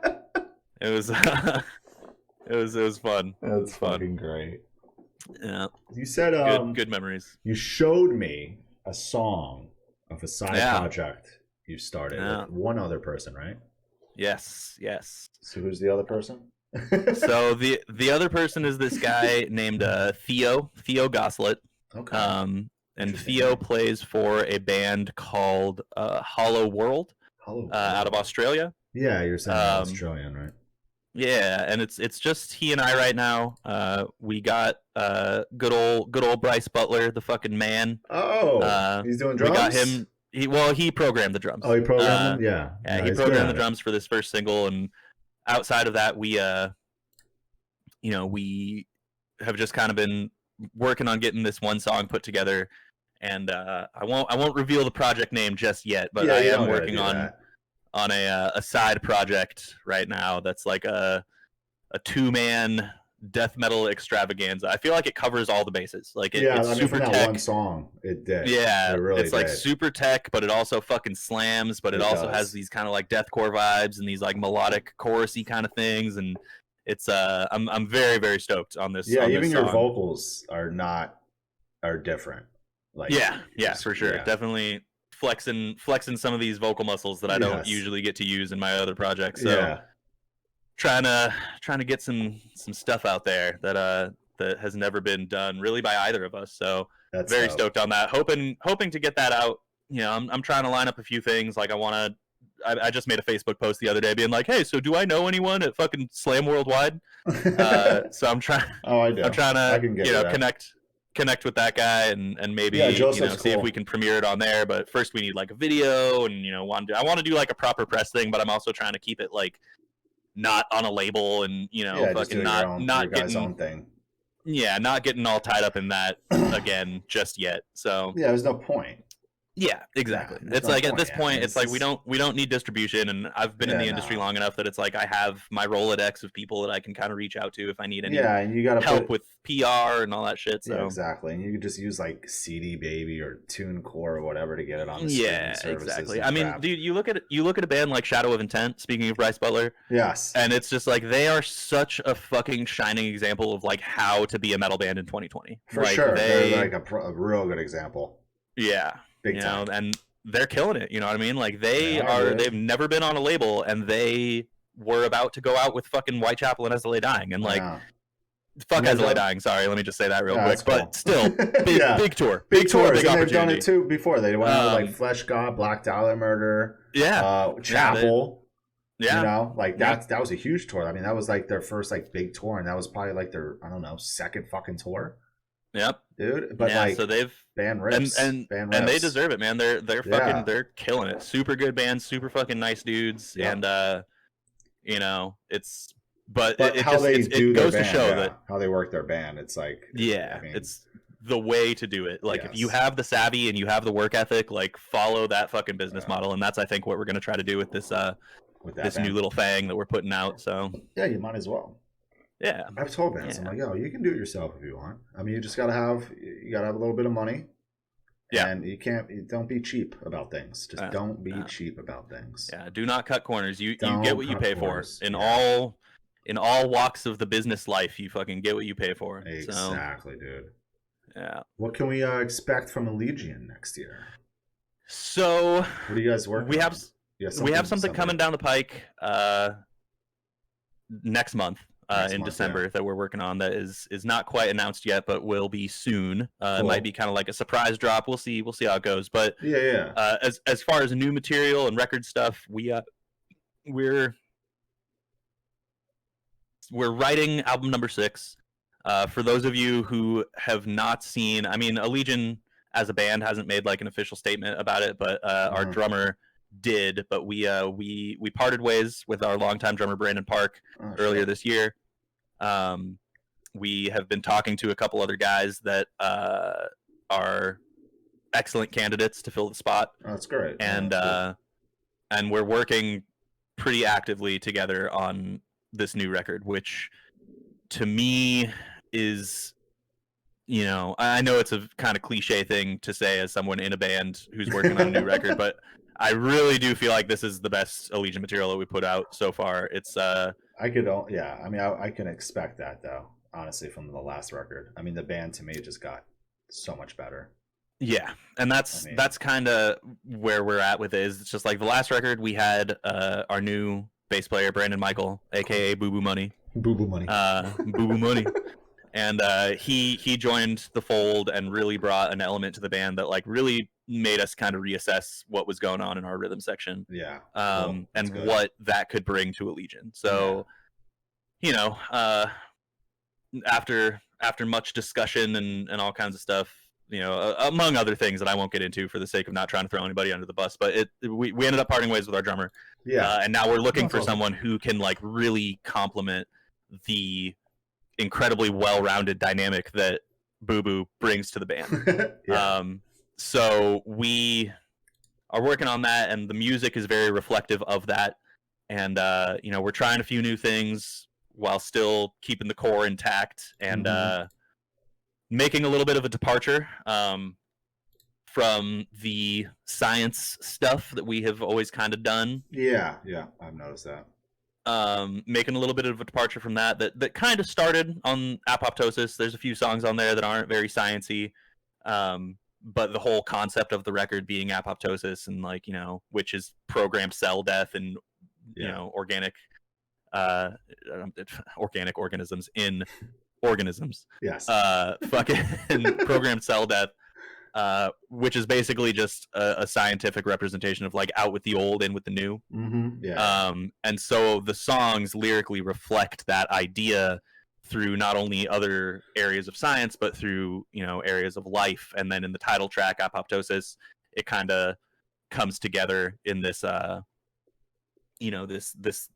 B: it was it was fun.
A: That's fucking great.
B: Yeah.
A: You said
B: good memories.
A: You showed me a song of a side project you started with one other person, right?
B: Yes.
A: So who's the other person?
B: So the other person is this guy named Theo Goslett.
A: Okay.
B: And Theo plays for a band called Hollow World, out of Australia.
A: Yeah, you're saying Australian, right?
B: Yeah, and it's just he and I right now. We got good old Bryce Butler, the fucking man.
A: Oh, he's doing drums.
B: We got him. He programmed the drums.
A: Oh, he programmed them? Yeah.
B: Yeah, he programmed the drums for this first single, and outside of that, we we have just kind of been working on getting this one song put together, and I won't reveal the project name just yet, but I am working on a side project right now that's like a 2-man death metal extravaganza. I feel like it covers all the bases. Like it's super
A: from that
B: tech.
A: One song, it did.
B: Yeah,
A: it really
B: it's like super tech, but it also fucking slams. But it also has these kind of like deathcore vibes and these like melodic chorusy kind of things. And it's I'm very, very stoked on this.
A: Yeah,
B: on
A: even
B: this
A: your
B: song.
A: vocals are different. Like
B: yeah, for sure. Yeah. Definitely flexing some of these vocal muscles that I don't usually get to use in my other projects. So trying to get some stuff out there that has never been done really by either of us. So that's very stoked on that. Hoping to get that out. You know, I'm trying to line up a few things. Like I just made a Facebook post the other day being like, hey, so do I know anyone at fucking Slam Worldwide? So I'm trying.
A: Oh, I do.
B: I'm trying to connect with that guy and maybe see if we can premiere it on there. But first we need like a video, and I want to do like a proper press thing, but I'm also trying to keep it like not on a label, and fucking not getting
A: own thing.
B: Yeah, not getting all tied up in that again just yet. So
A: yeah, there's no point.
B: Yeah, exactly. It's like at this point, it's like we don't need distribution, and I've been in the industry long enough that it's like I have my Rolodex of people that I can kind of reach out to if I need any
A: and you gotta
B: help with PR and all that shit. So
A: exactly, and you could just use like CD Baby or TuneCore or whatever to get it on the services.
B: Exactly. I mean, dude, you look at a band like Shadow of Intent. Speaking of Bryce Butler,
A: yes,
B: and it's just like they are such a fucking shining example of like how to be a metal band in 2020.
A: For sure, they're like a real good example.
B: Yeah.
A: Big time.
B: And they're killing it. You know what I mean? Like they've never been on a label, and they were about to go out with fucking Whitechapel and SLA Dying, and like fuck SLA Dying. Sorry, let me just say that real quick. But still, big tour, big tours. Big
A: and they've done it too before. They went out with like Flesh God, Black Dollar Murder, Chapel. That was a huge tour. I mean, that was like their first like big tour, and that was probably like their second fucking tour.
B: Yep,
A: dude. But so they've band rips
B: and they deserve it, man. They're fucking they're killing it. Super good band, super fucking nice dudes, and it's it goes to show that
A: how they work their band. It's like
B: it's the way to do it. Like if you have the savvy and you have the work ethic, like follow that fucking business model, and that's I think what we're gonna try to do with this new little thing that we're putting out. So
A: yeah, you might as well.
B: Yeah,
A: I've told bands, I'm like, you can do it yourself if you want. I mean, you just gotta have a little bit of money. Yeah, and don't be cheap about things. Just don't be cheap about things.
B: Yeah, do not cut corners. You get what you pay for in all walks of the business life. You fucking get what you pay for.
A: Exactly, dude.
B: Yeah.
A: What can we expect from Allegaeon next year?
B: So,
A: what are you guys working on?
B: We have something coming down the pike next month. in December that we're working on that is not quite announced yet, but will be soon. Cool. It might be kind of like a surprise drop. We'll see how it goes. But as far as new material and record stuff, we're writing album number 6. For those of you who have not seen, I mean, Allegaeon as a band hasn't made like an official statement about it, but our drummer did. But we parted ways with our longtime drummer Brandon Park earlier this year. We have been talking to a couple other guys that are excellent candidates to fill the spot.
A: Oh, that's great.
B: And and we're working pretty actively together on this new record, which to me is, you know, I know it's a kind of cliche thing to say as someone in a band who's working on a new record, but I really do feel like this is the best Allegaeon material that we put out so far. It's I can expect that though, honestly, from the last record. I mean, the band to me just got so much better. Yeah, and that's kind of where we're at with it. Is it's just like the last record we had our new bass player Brandon Michael, aka Boo Boo Money. Boo Boo Money. Boo Boo Money. And he joined the fold and really brought an element to the band that like really made us kind of reassess what was going on in our rhythm section.
A: Yeah.
B: And good. What that could bring to Allegaeon. So, you know, after much discussion and all kinds of stuff, you know, among other things that I won't get into for the sake of not trying to throw anybody under the bus, but we ended up parting ways with our drummer. Yeah. And now we're looking for someone who can like really complement the incredibly well-rounded dynamic that Boo Boo brings to the band. So we are working on that, and the music is very reflective of that. And you know, we're trying a few new things while still keeping the core intact, and making a little bit of a departure from the science stuff that we have always kind of done.
A: Yeah, I've noticed that.
B: Making a little bit of a departure from that kind of started on Apoptosis. There's a few songs on there that aren't very sciencey, but the whole concept of the record being apoptosis and like, you know, which is programmed cell death and you know, organic organisms in organisms.
A: Yes.
B: Fucking programmed cell death. Which is basically just a scientific representation of like out with the old, in with the new. And so the songs lyrically reflect that idea through not only other areas of science, but through, you know, areas of life. And then in the title track, Apoptosis, it kind of comes together in this, you know, this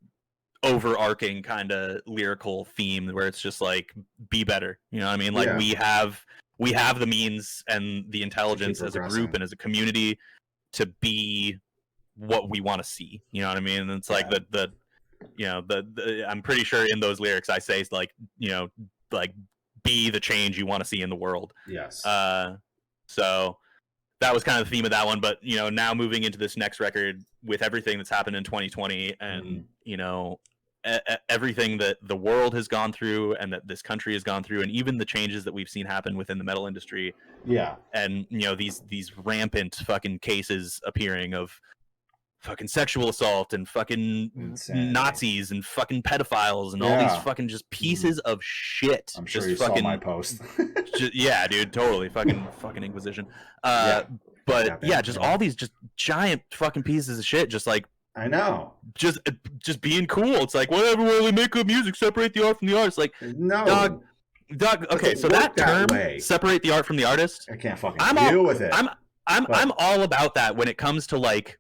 B: overarching kind of lyrical theme where it's just like, be better. You know what I mean? Like we have the means and the intelligence as a group and as a community to be what we want to see. You know what I mean? And it's like the you know, the I'm pretty sure in those lyrics I say like, you know, like be the change you want to see in the world.
A: Yes.
B: So that was kind of the theme of that one. But, you know, now moving into this next record with everything that's happened in 2020 and, you know, everything that the world has gone through and that this country has gone through, and even the changes that we've seen happen within the metal industry.
A: Yeah.
B: And, you know, these rampant fucking cases appearing of fucking sexual assault and fucking insanity. Nazis and fucking pedophiles and all these fucking just pieces of shit.
A: I'm sure
B: just
A: you
B: fucking,
A: saw my post.
B: Yeah, dude, totally. Fucking Inquisition. But yeah, just all these just giant fucking pieces of shit, just like,
A: I know.
B: Just being cool. It's like, whatever, well, they make good music, separate the art from the artist. Like,
A: no.
B: Dog, okay, so that term, separate the art from the artist,
A: I can't fucking deal with it.
B: I'm all about that when it comes to like,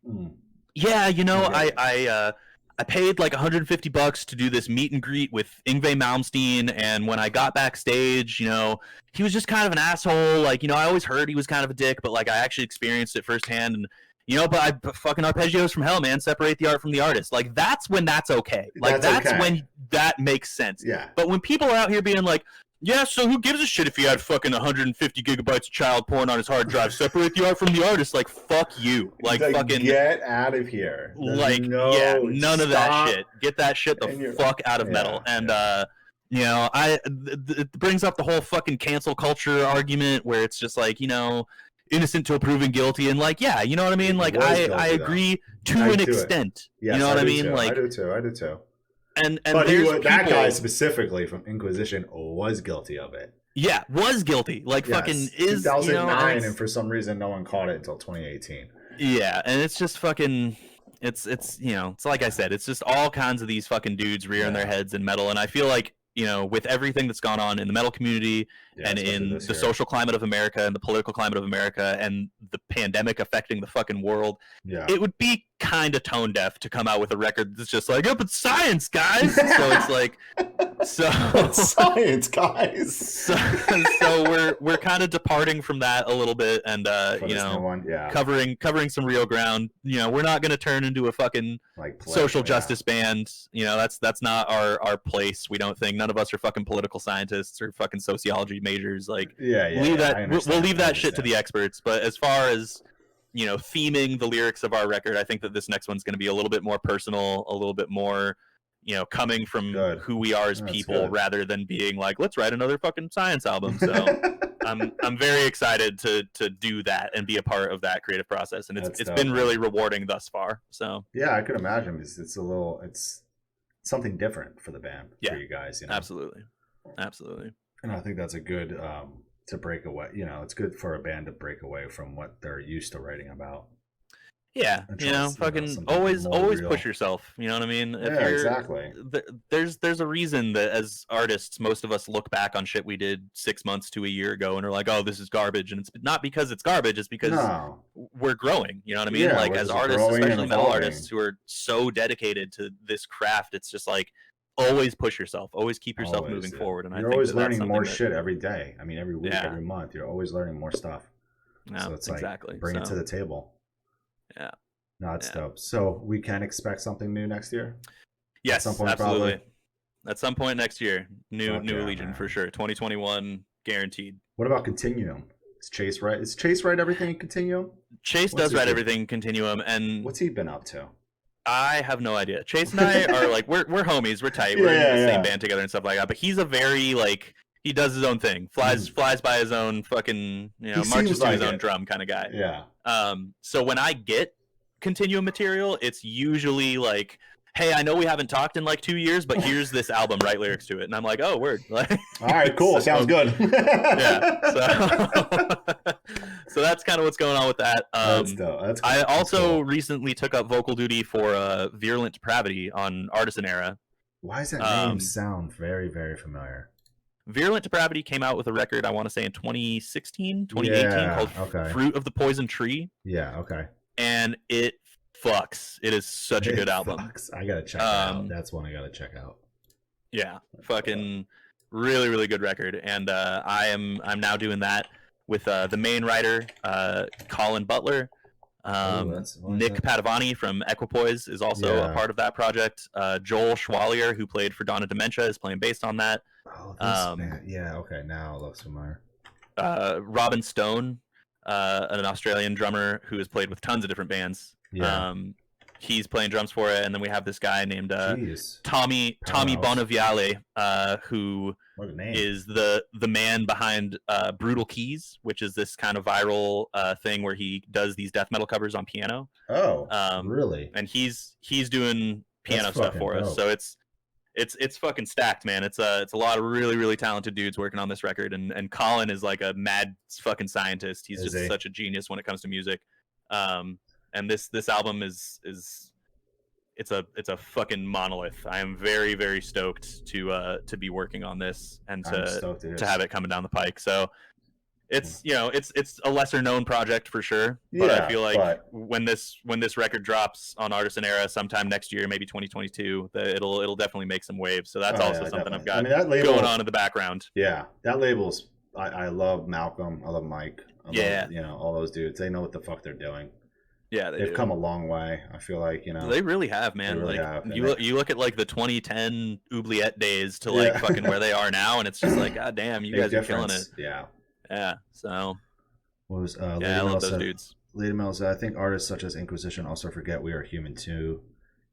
B: yeah, you know, I paid like $150 to do this meet and greet with Yngwie Malmsteen, and when I got backstage, you know, he was just kind of an asshole. Like, you know, I always heard he was kind of a dick, but like I actually experienced it firsthand, and you know, but I fucking arpeggios from hell, man. Separate the art from the artist. Like, that's when that's okay. Like, that's okay. When that makes sense.
A: Yeah.
B: But when people are out here being like, yeah, so who gives a shit if he had fucking 150 gigabytes of child porn on his hard drive? Separate the art from the artist. Like, fuck you. Like fucking
A: get out of here.
B: Like, none of that shit. Get that shit the fuck out of metal. And you know, it brings up the whole fucking cancel culture argument where it's just like, you know, innocent till proven guilty, and like, yeah, you know what I mean? Like, I agree to an extent.
A: Yes,
B: you know what I mean?
A: Too.
B: Like,
A: I do too.
B: And
A: but that guy specifically from Inquisition was guilty of it.
B: Yeah, was guilty. Like fucking is
A: 2009, and for some reason no one caught it until 2018.
B: Yeah, and it's just fucking. It's it's like I said, it's just all kinds of these fucking dudes rearing their heads in metal, and I feel like with everything that's gone on in the metal community and in the social climate of America and the political climate of America and the pandemic affecting the fucking world, it would be kind of tone deaf to come out with a record that's just like, it's science, guys. So it's like,
A: it's science, guys.
B: So we're kind of departing from that a little bit, and covering some real ground. We're not going to turn into a fucking social justice band. That's not our place. We don't think. None of us are fucking political scientists or fucking sociology majors. Like, we'll leave that shit to the experts. But as far as theming the lyrics of our record, I think that this next one's going to be a little bit more personal, a little bit more, coming from who we are as people, rather than being like, let's write another fucking science album. So I'm very excited to do that and be a part of that creative process, and it's been really rewarding thus far. So
A: yeah, I could imagine it's something different for the band, for you guys.
B: Absolutely.
A: And I think that's a good to break away. It's good for a band to break away from what they're used to writing about.
B: Yeah, fucking always push yourself. You know what I mean?
A: Exactly.
B: There's a reason that as artists, most of us look back on shit we did 6 months to a year ago and are like, oh, this is garbage. And it's not because it's garbage, it's because we're growing. You know what I mean?
A: Yeah,
B: like as artists, especially metal artists who are so dedicated to this craft, it's just like, always push yourself, always keep yourself moving forward. And
A: you're always learning more shit every day. I mean, every week, every month, you're always learning more stuff.
B: Yeah,
A: so it's like, bring it to the table.
B: Yeah.
A: No, it's dope. So we can expect something new next year?
B: Yes, at some point, absolutely. Probably? At some point next year. New Allegiant for sure. 2021 guaranteed.
A: What about Continuum? Is Chase right? Is Chase write everything in Continuum?
B: Chase does write everything in Continuum, and
A: what's he been up to?
B: I have no idea. Chase and I are like we're homies, we're tight, we're in the same band together and stuff like that. But he's a very he does his own thing, flies by his own fucking marches to his own drum kind of guy.
A: Yeah.
B: So when I get Continuum material, it's usually like, hey, I know we haven't talked in like 2 years, but here's this album, write lyrics to it. And I'm like, oh, word.
A: All right, cool. Sounds good.
B: So that's kind of what's going on with that.
A: That's dope. That's cool.
B: I also recently took up vocal duty for Virulent Depravity on Artisan Era.
A: Why does that name sound very, very familiar?
B: Virulent Depravity came out with a record, I want to say in 2016, 2018, called Fruit of the Poison Tree.
A: Yeah, okay.
B: And it fucks. It is such a good album.
A: I gotta check it out. That's one I gotta check out.
B: Yeah, fucking really, really good record. And I'm now doing that with the main writer, Colin Butler. Nick Padavani from Equipoise is also a part of that project. Joel Schwalier, who played for Dawn of Dementia, is playing bass on that.
A: Oh, man. Yeah, okay, now it looks familiar.
B: Robin Stone, an Australian drummer who has played with tons of different bands. He's playing drums for it, and then we have this guy named Tommy Bonaviale, who is the man behind Brutal Keys, which is this kind of viral thing where he does these death metal covers on piano.
A: Oh, really?
B: And he's doing piano stuff for us, so it's fucking stacked, man. It's a lot of really, really talented dudes working on this record, and Colin is like a mad fucking scientist. He's just such a genius when it comes to music. And this album is it's a fucking monolith. I am very, very stoked to be working on this and to have it coming down the pike. So it's it's a lesser known project for sure, but I feel like when this record drops on Artisan Era sometime next year, maybe 2022, it'll definitely make some waves. So that's also something I've got going on in the background.
A: Yeah, that label's I love Malcolm, I love Mike, I love, all those dudes. They know what the fuck they're doing.
B: Yeah,
A: they've come a long way. I feel like
B: they really have, man. You look at like the 2010 Oubliette days to like fucking where they are now, and it's just like, god damn, you guys are killing it. Yeah. So I love those dudes.
A: Lady Mel said, I think artists such as Inquisition also forget we are human too.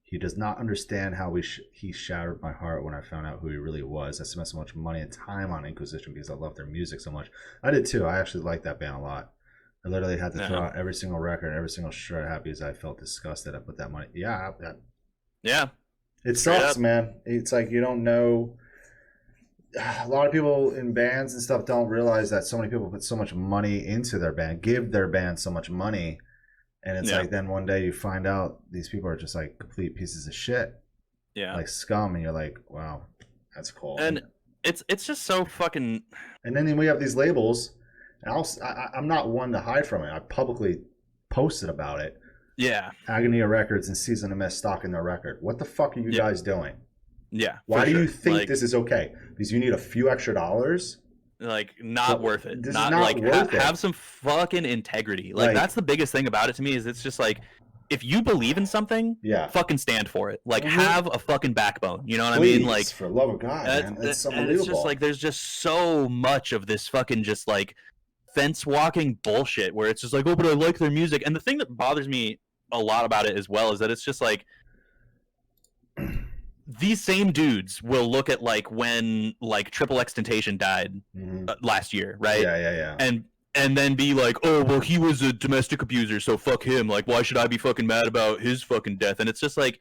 A: He does not understand how he shattered my heart when I found out who he really was. I spent so much money and time on Inquisition because I love their music so much. I did too. I actually like that band a lot. I literally had to throw out every single record, every single shirt I had because I felt disgusted I put that money. Yeah. It sucks, man. It's like you don't know. A lot of people in bands and stuff don't realize that so many people put so much money into their band, give their band so much money, and it's like then one day you find out these people are just like complete pieces of shit, like scum, and you're like, wow, that's cool.
B: And it's just so fucking.
A: And then we have these labels, and I'm not one to hide from it. I publicly posted about it.
B: Yeah.
A: Agony Records and Season of Mist stocking their record. What the fuck are you guys doing?
B: Yeah.
A: Why do you think this is okay? Because you need a few extra dollars?
B: Like, not worth it.
A: This is not like worth it.
B: Have some fucking integrity. Like, that's the biggest thing about it to me is it's just like, if you believe in something, fucking stand for it. Like, have a fucking backbone. You know what I mean? Like,
A: for the love of God, man. It's unbelievable.
B: And it's just like, there's just so much of this fucking just like fence walking bullshit where it's just like, oh, but I like their music. And the thing that bothers me a lot about it as well is that it's just like, these same dudes will look at like when like Triple X Temptation died last year, right?
A: Yeah.
B: And then be like, oh, well, he was a domestic abuser, so fuck him. Like, why should I be fucking mad about his fucking death? And it's just like,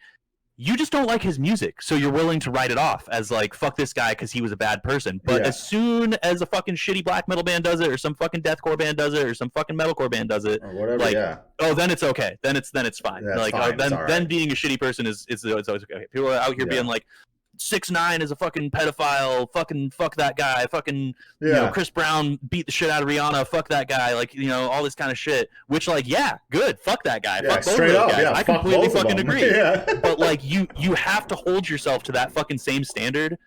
B: you just don't like his music, so you're willing to write it off as like, fuck this guy because he was a bad person. But as soon as a fucking shitty black metal band does it, or some fucking deathcore band does it, or some fucking metalcore band does it,
A: or whatever,
B: oh, then it's okay. Then it's fine.
A: Yeah,
B: like,
A: fine.
B: Then being a shitty person is always okay. People are out here being like, 6ix9ine is a fucking pedophile, fucking fuck that guy, fucking you know, Chris Brown beat the shit out of Rihanna, fuck that guy, like, you know, all this kind of shit, which like, good, fuck that guy, fuck both of those guys. I completely fucking agree. But like, you have to hold yourself to that fucking same standard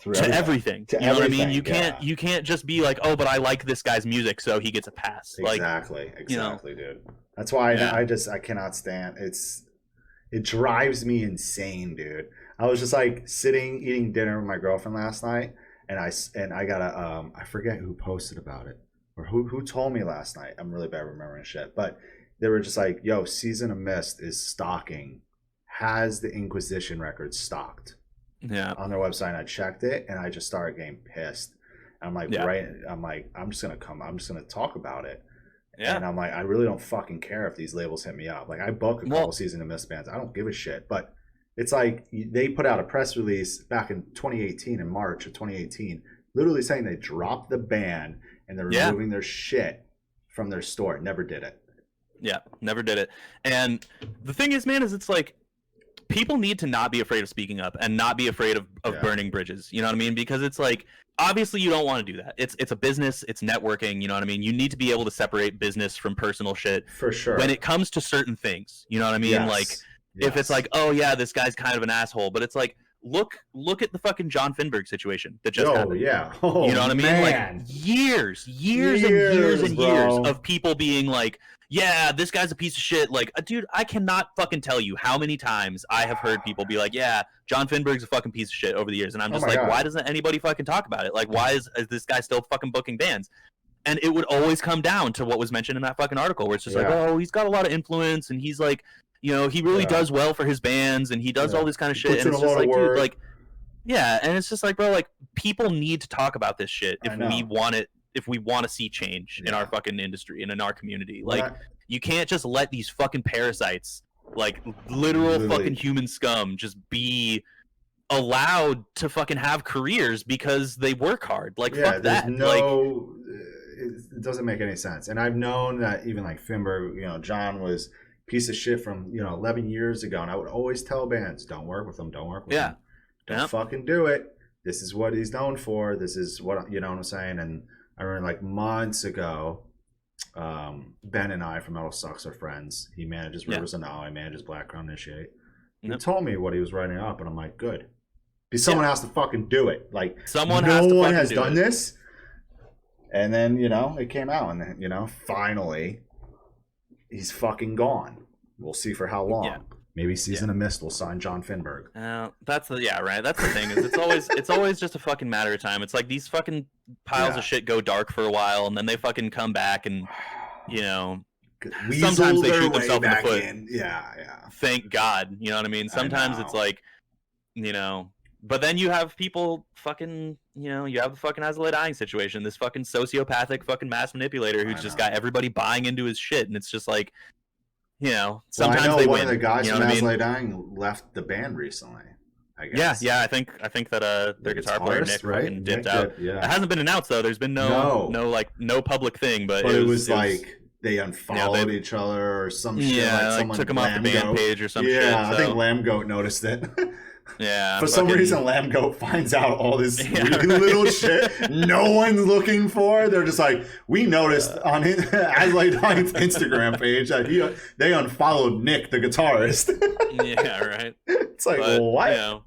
B: to everything. You know what I mean? You can't just be like, oh, but I like this guy's music, so he gets a pass.
A: Exactly,
B: you know?
A: Dude. That's why I cannot stand it drives me insane, dude. I was just like sitting eating dinner with my girlfriend last night, and I got I forget who posted about it or who told me last night. I'm really bad remembering shit, but they were just like, yo, Season of Mist has the Inquisition records stocked on their website. And I checked it, and I just started getting pissed. I'm like, I'm just gonna talk about it. And I'm like, I really don't fucking care if these labels hit me up. Like, I book a couple Season of Mist bands. I don't give a shit. But it's like they put out a press release back in 2018, in March of 2018, literally saying they dropped the ban and they're removing their shit from their store. Never did it.
B: Yeah, never did it. And the thing is, man, is it's like people need to not be afraid of speaking up and not be afraid of burning bridges. You know what I mean? Because it's like, obviously you don't want to do that. It's a business, it's networking, you know what I mean? You need to be able to separate business from personal shit.
A: For sure.
B: When it comes to certain things, you know what I mean? Like, if it's like, oh yeah, this guy's kind of an asshole, but it's like, look at the fucking John Finberg situation that just happened. You know what I mean?
A: Man.
B: Like years of people being like, yeah, this guy's a piece of shit. Like, dude, I cannot fucking tell you how many times I have heard people be like, yeah, John Finberg's a fucking piece of shit over the years. And I'm just like, why doesn't anybody fucking talk about it? Like, why is this guy still fucking booking bands? And it would always come down to what was mentioned in that fucking article, where it's just like, oh, he's got a lot of influence, and he's like, you know, he really does well for his bands, and he does all this kind of shit. And it's just like, dude, like, and it's just like, bro, like, people need to talk about this shit if we want it, if we want to see change in our fucking industry and in our community. Like, you can't just let these fucking parasites, like literal fucking human scum, just be allowed to fucking have careers because they work hard. Like, fuck that.
A: It doesn't make any sense. And I've known that even like Finberg, you know, John was piece of shit from, you know, 11 years ago, and I would always tell bands, don't work with him, him, don't fucking do it. This is what he's known for. This is what, you know what I'm saying? And I remember like months ago, Ben and I from Metal Sucks are friends. He manages Rivers of Now, I manages Black Crown Initiate. He told me what he was writing up, and I'm like, good, because someone has to fucking do it. Like, no one has done this. And then, you know, it came out, and then, you know, finally he's fucking gone. We'll see for how long. Maybe Season of Mist will sign John Finberg.
B: That's the thing, is it's always just a fucking matter of time. It's like these fucking piles of shit go dark for a while, and then they fucking come back, and, you know, sometimes they shoot themselves in the foot. Thank God. You know what I mean? Sometimes it's like, you know, but then you have people fucking, you know, you have the fucking Azalea Dying situation, this fucking sociopathic fucking mass manipulator who's just got everybody buying into his shit, and it's just like, you know, sometimes
A: I know
B: they
A: one
B: win.
A: of the guys
B: you know
A: from Allegaeon left the band recently. I guess.
B: Yeah. I think that their guitar player Nick fucking dipped out.
A: Yeah.
B: It hasn't been announced though. There's been no public thing, but
A: it was like they unfollowed each other or some shit.
B: Yeah,
A: like someone
B: took him off the band page or some shit.
A: Yeah, I think Lambgoat noticed it.
B: Yeah.
A: For some reason, Lambgoat finds out all this little shit no one's looking for. They're just like, we noticed on Allegaeon's Instagram page that they unfollowed Nick, the guitarist.
B: Yeah, right.
A: It's like, what?
B: You know,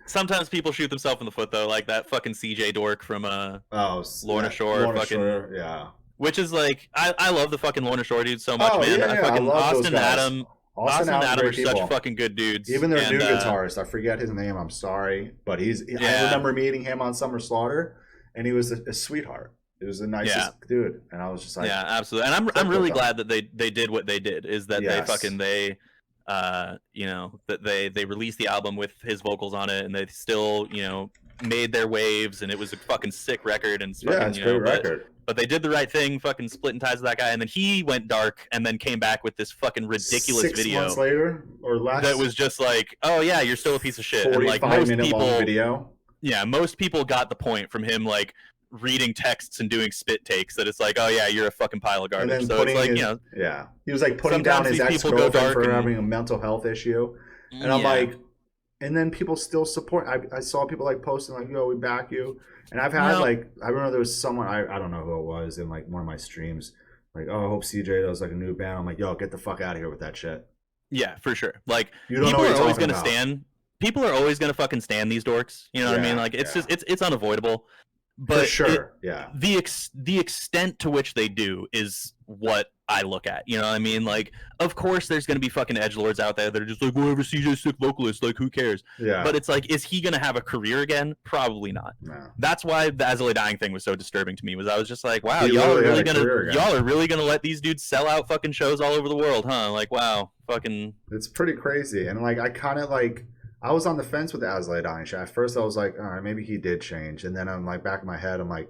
B: sometimes people shoot themselves in the foot though, like that fucking CJ dork from Lorna Shore.
A: Yeah.
B: Which is like, I love the fucking Lorna Shore dude so much, man.
A: Yeah, I love
B: Austin Adam. Austin and Adam are such fucking good dudes.
A: Even their new guitarist, I forget his name, I'm sorry. But I remember meeting him on Summer Slaughter, and he was a sweetheart. He was the nicest dude. And I was just like...
B: Yeah, absolutely. And I'm really glad that they did what they did, is that they released the album with his vocals on it, and they still, you know, made their waves, and it was a fucking sick record. And it's a great record. But they did the right thing, fucking splitting ties with that guy, and then he went dark, and then came back with this fucking ridiculous video. 6
A: months later, or less.
B: That was just like, oh yeah, you're still a piece of shit.
A: 45
B: and like
A: minute long video.
B: Yeah, most people got the point from him, like reading texts and doing spit takes. That it's like, oh yeah, you're a fucking pile of garbage. So it's like,
A: he was like putting down his ex-girlfriend for having a mental health issue, and I'm like, and then people still support. I saw people like posting like, yo, we back you. And I've had I remember there was someone, I don't know who it was, in like one of my streams, like, oh, I hope CJ does like a new band. I'm like, yo, get the fuck out of here with that shit.
B: Yeah, for sure. Like, people are always going to stand. People are always going to fucking stand these dorks. You know what I mean? Like, it's just, it's unavoidable. But
A: for sure,
B: the extent to which they do is what I look at. You know what I mean? Like, of course, there's going to be fucking edgelords out there that are just like, whatever, CJ's sick vocalist, like, who cares?
A: Yeah.
B: But it's like, is he going to have a career again? Probably not.
A: No.
B: That's why the Allegaeon thing was so disturbing to me. Was I was just like, wow, y'all are really gonna let these dudes sell out fucking shows all over the world, huh? Like, wow, fucking.
A: It's pretty crazy, and like, I kind of like. I was on the fence with the Allegaeon shit. At first, I was like, all right, maybe he did change. And then I'm like, back in my head, I'm like,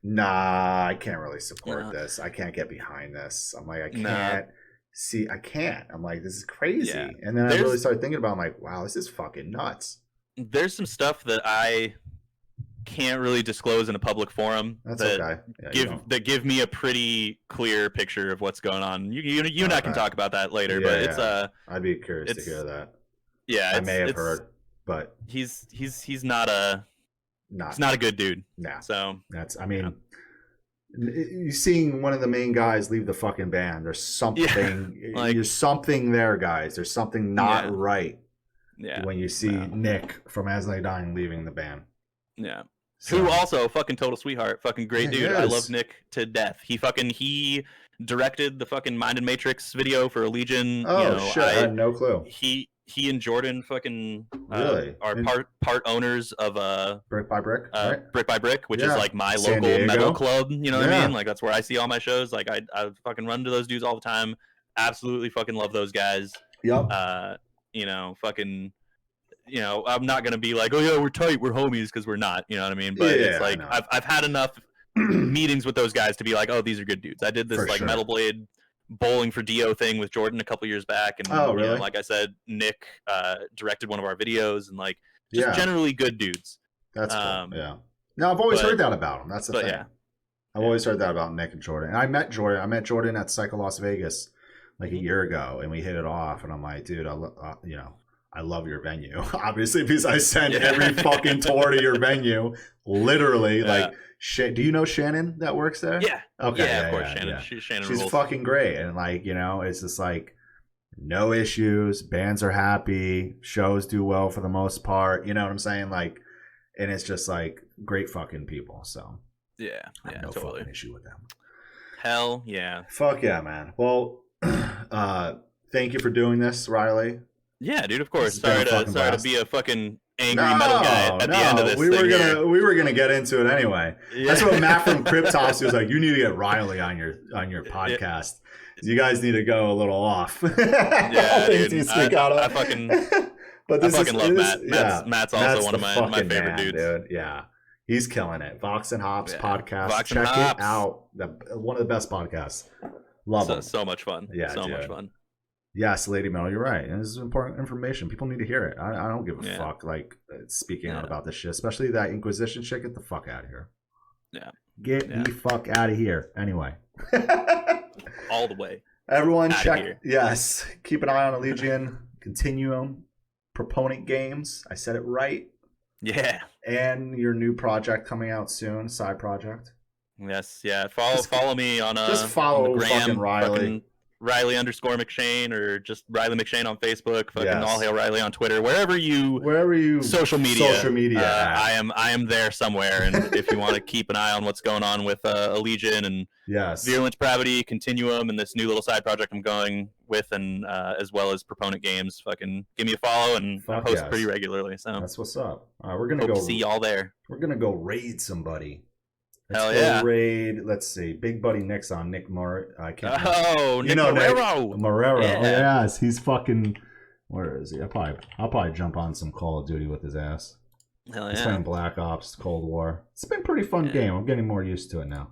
A: nah, I can't really support this. I can't get behind this. I'm like, I can't. I'm like, this is crazy. Yeah. And then I really started thinking about it. I'm like, wow, this is fucking nuts.
B: There's some stuff that I can't really disclose in a public forum.
A: That's okay. Yeah,
B: that give me a pretty clear picture of what's going on. You and I can talk about that later, but it's
A: I'd be curious to hear that.
B: Yeah,
A: I may have heard, but
B: he's not a good dude.
A: Nah.
B: So
A: that's, I mean, you seeing one of the main guys leave the fucking band. There's something. There's something there, guys. There's something not right.
B: Yeah.
A: When you see Nick from Allegaeon leaving the band.
B: Yeah. So. Who also fucking total sweetheart, fucking great dude. I love Nick to death. He directed the fucking Mind and Matrix video for Allegion.
A: Oh shit! I had no clue.
B: He and Jordan fucking are part owners of
A: Brick by Brick, right?
B: Brick by Brick, which is like my local metal club. You know what I mean? Like, that's where I see all my shows. Like, I fucking run to those dudes all the time. Absolutely fucking love those guys.
A: Yep.
B: You know, fucking. You know, I'm not gonna be like, oh yeah, we're tight, we're homies, because we're not. You know what I mean? But it's like I've had enough meetings with those guys to be like, oh, these are good dudes. I did this Metal Blade bowling for Dio thing with Jordan a couple years back, and
A: really?
B: You know, like I said, Nick directed one of our videos, and like just generally good dudes.
A: That's cool. Yeah. No, I've always heard that about them. That's the thing. I've always heard that about Nick and Jordan. And I met Jordan at Psycho Las Vegas like a year ago, and we hit it off. And I'm like, dude, I love your venue, obviously, because I sent every fucking tour to your venue, literally. Like, do you know Shannon that works there?
B: Yeah.
A: Okay.
B: Yeah, of course, Shannon. Yeah.
A: She's fucking great, and like, you know, it's just like no issues. Bands are happy. Shows do well for the most part. You know what I'm saying? Like, and it's just like great fucking people. So
B: I have no
A: fucking issue with them.
B: Hell yeah.
A: Fuck yeah, man. Well, thank you for doing this, Riley.
B: Yeah, dude. Of course. Sorry to be a fucking angry metal guy at the end of this.
A: We were gonna get into it anyway. Yeah. That's what Matt from Cryptos was like. You need to get Riley on your podcast. You guys need to go a little off.
B: Yeah, dude. I fucking love Matt. Matt's also one of my favorite dudes.
A: Dude. Yeah, he's killing it. Vox and Hops podcast. Check it out. One of the best podcasts. Love it.
B: So much fun.
A: Yeah,
B: so much fun.
A: Yes, Lady Mel, you're right. And this is important information. People need to hear it. I don't give a fuck, like, speaking out about this shit. Especially that Inquisition shit. Get the fuck out of here.
B: Yeah.
A: Get the fuck out of here. Anyway.
B: All the way.
A: Everyone check. Yes. Keep an eye on Allegaeon, Continuum, Proponent Games. I said it right.
B: Yeah.
A: And your new project coming out soon, side project.
B: Yes, yeah. Follow me on
A: just follow
B: on the gram,
A: fucking Riley.
B: Riley_McShane, or just Riley McShane on Facebook. Fucking All Hail Riley on Twitter. Wherever you social media. I am there somewhere. And if you want to keep an eye on what's going on with Allegaeon and Virulent Depravity, Continuum, and this new little side project I'm going with, and as well as Proponent Games, fucking give me a follow, and I post pretty regularly. So
A: that's what's up. All right, we're gonna go
B: see y'all there.
A: We're gonna go raid somebody.
B: Hell yeah!
A: Raid. Let's see. Big Buddy Nick's on. Nick Mar. I can't.
B: Nick Marrero.
A: Marrero. Yeah. Oh, yes, he's fucking. Where is he? I'll probably jump on some Call of Duty with his ass.
B: Hell yeah!
A: He's playing Black Ops, Cold War. It's been a pretty fun game. I'm getting more used to it now.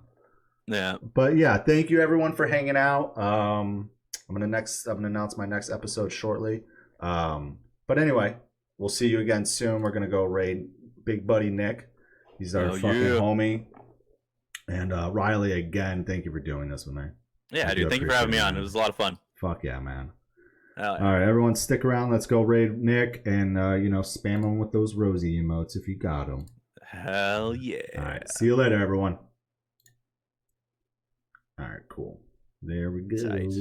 B: Yeah.
A: But yeah, thank you everyone for hanging out. I'm gonna announce my next episode shortly. But anyway, we'll see you again soon. We're gonna go raid Big Buddy Nick. He's our fucking homie. And Riley, again, thank you for doing this with me.
B: Yeah, dude, thank you for having me on. It was a lot of fun.
A: Fuck yeah, man.
B: Yeah.
A: All right, everyone, stick around. Let's go raid Nick and, spam him with those rosy emotes if you got them.
B: Hell yeah.
A: All right, see you later, everyone. All right, cool. There we go.
B: Tight.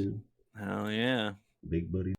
B: Hell yeah.
A: Big Buddy.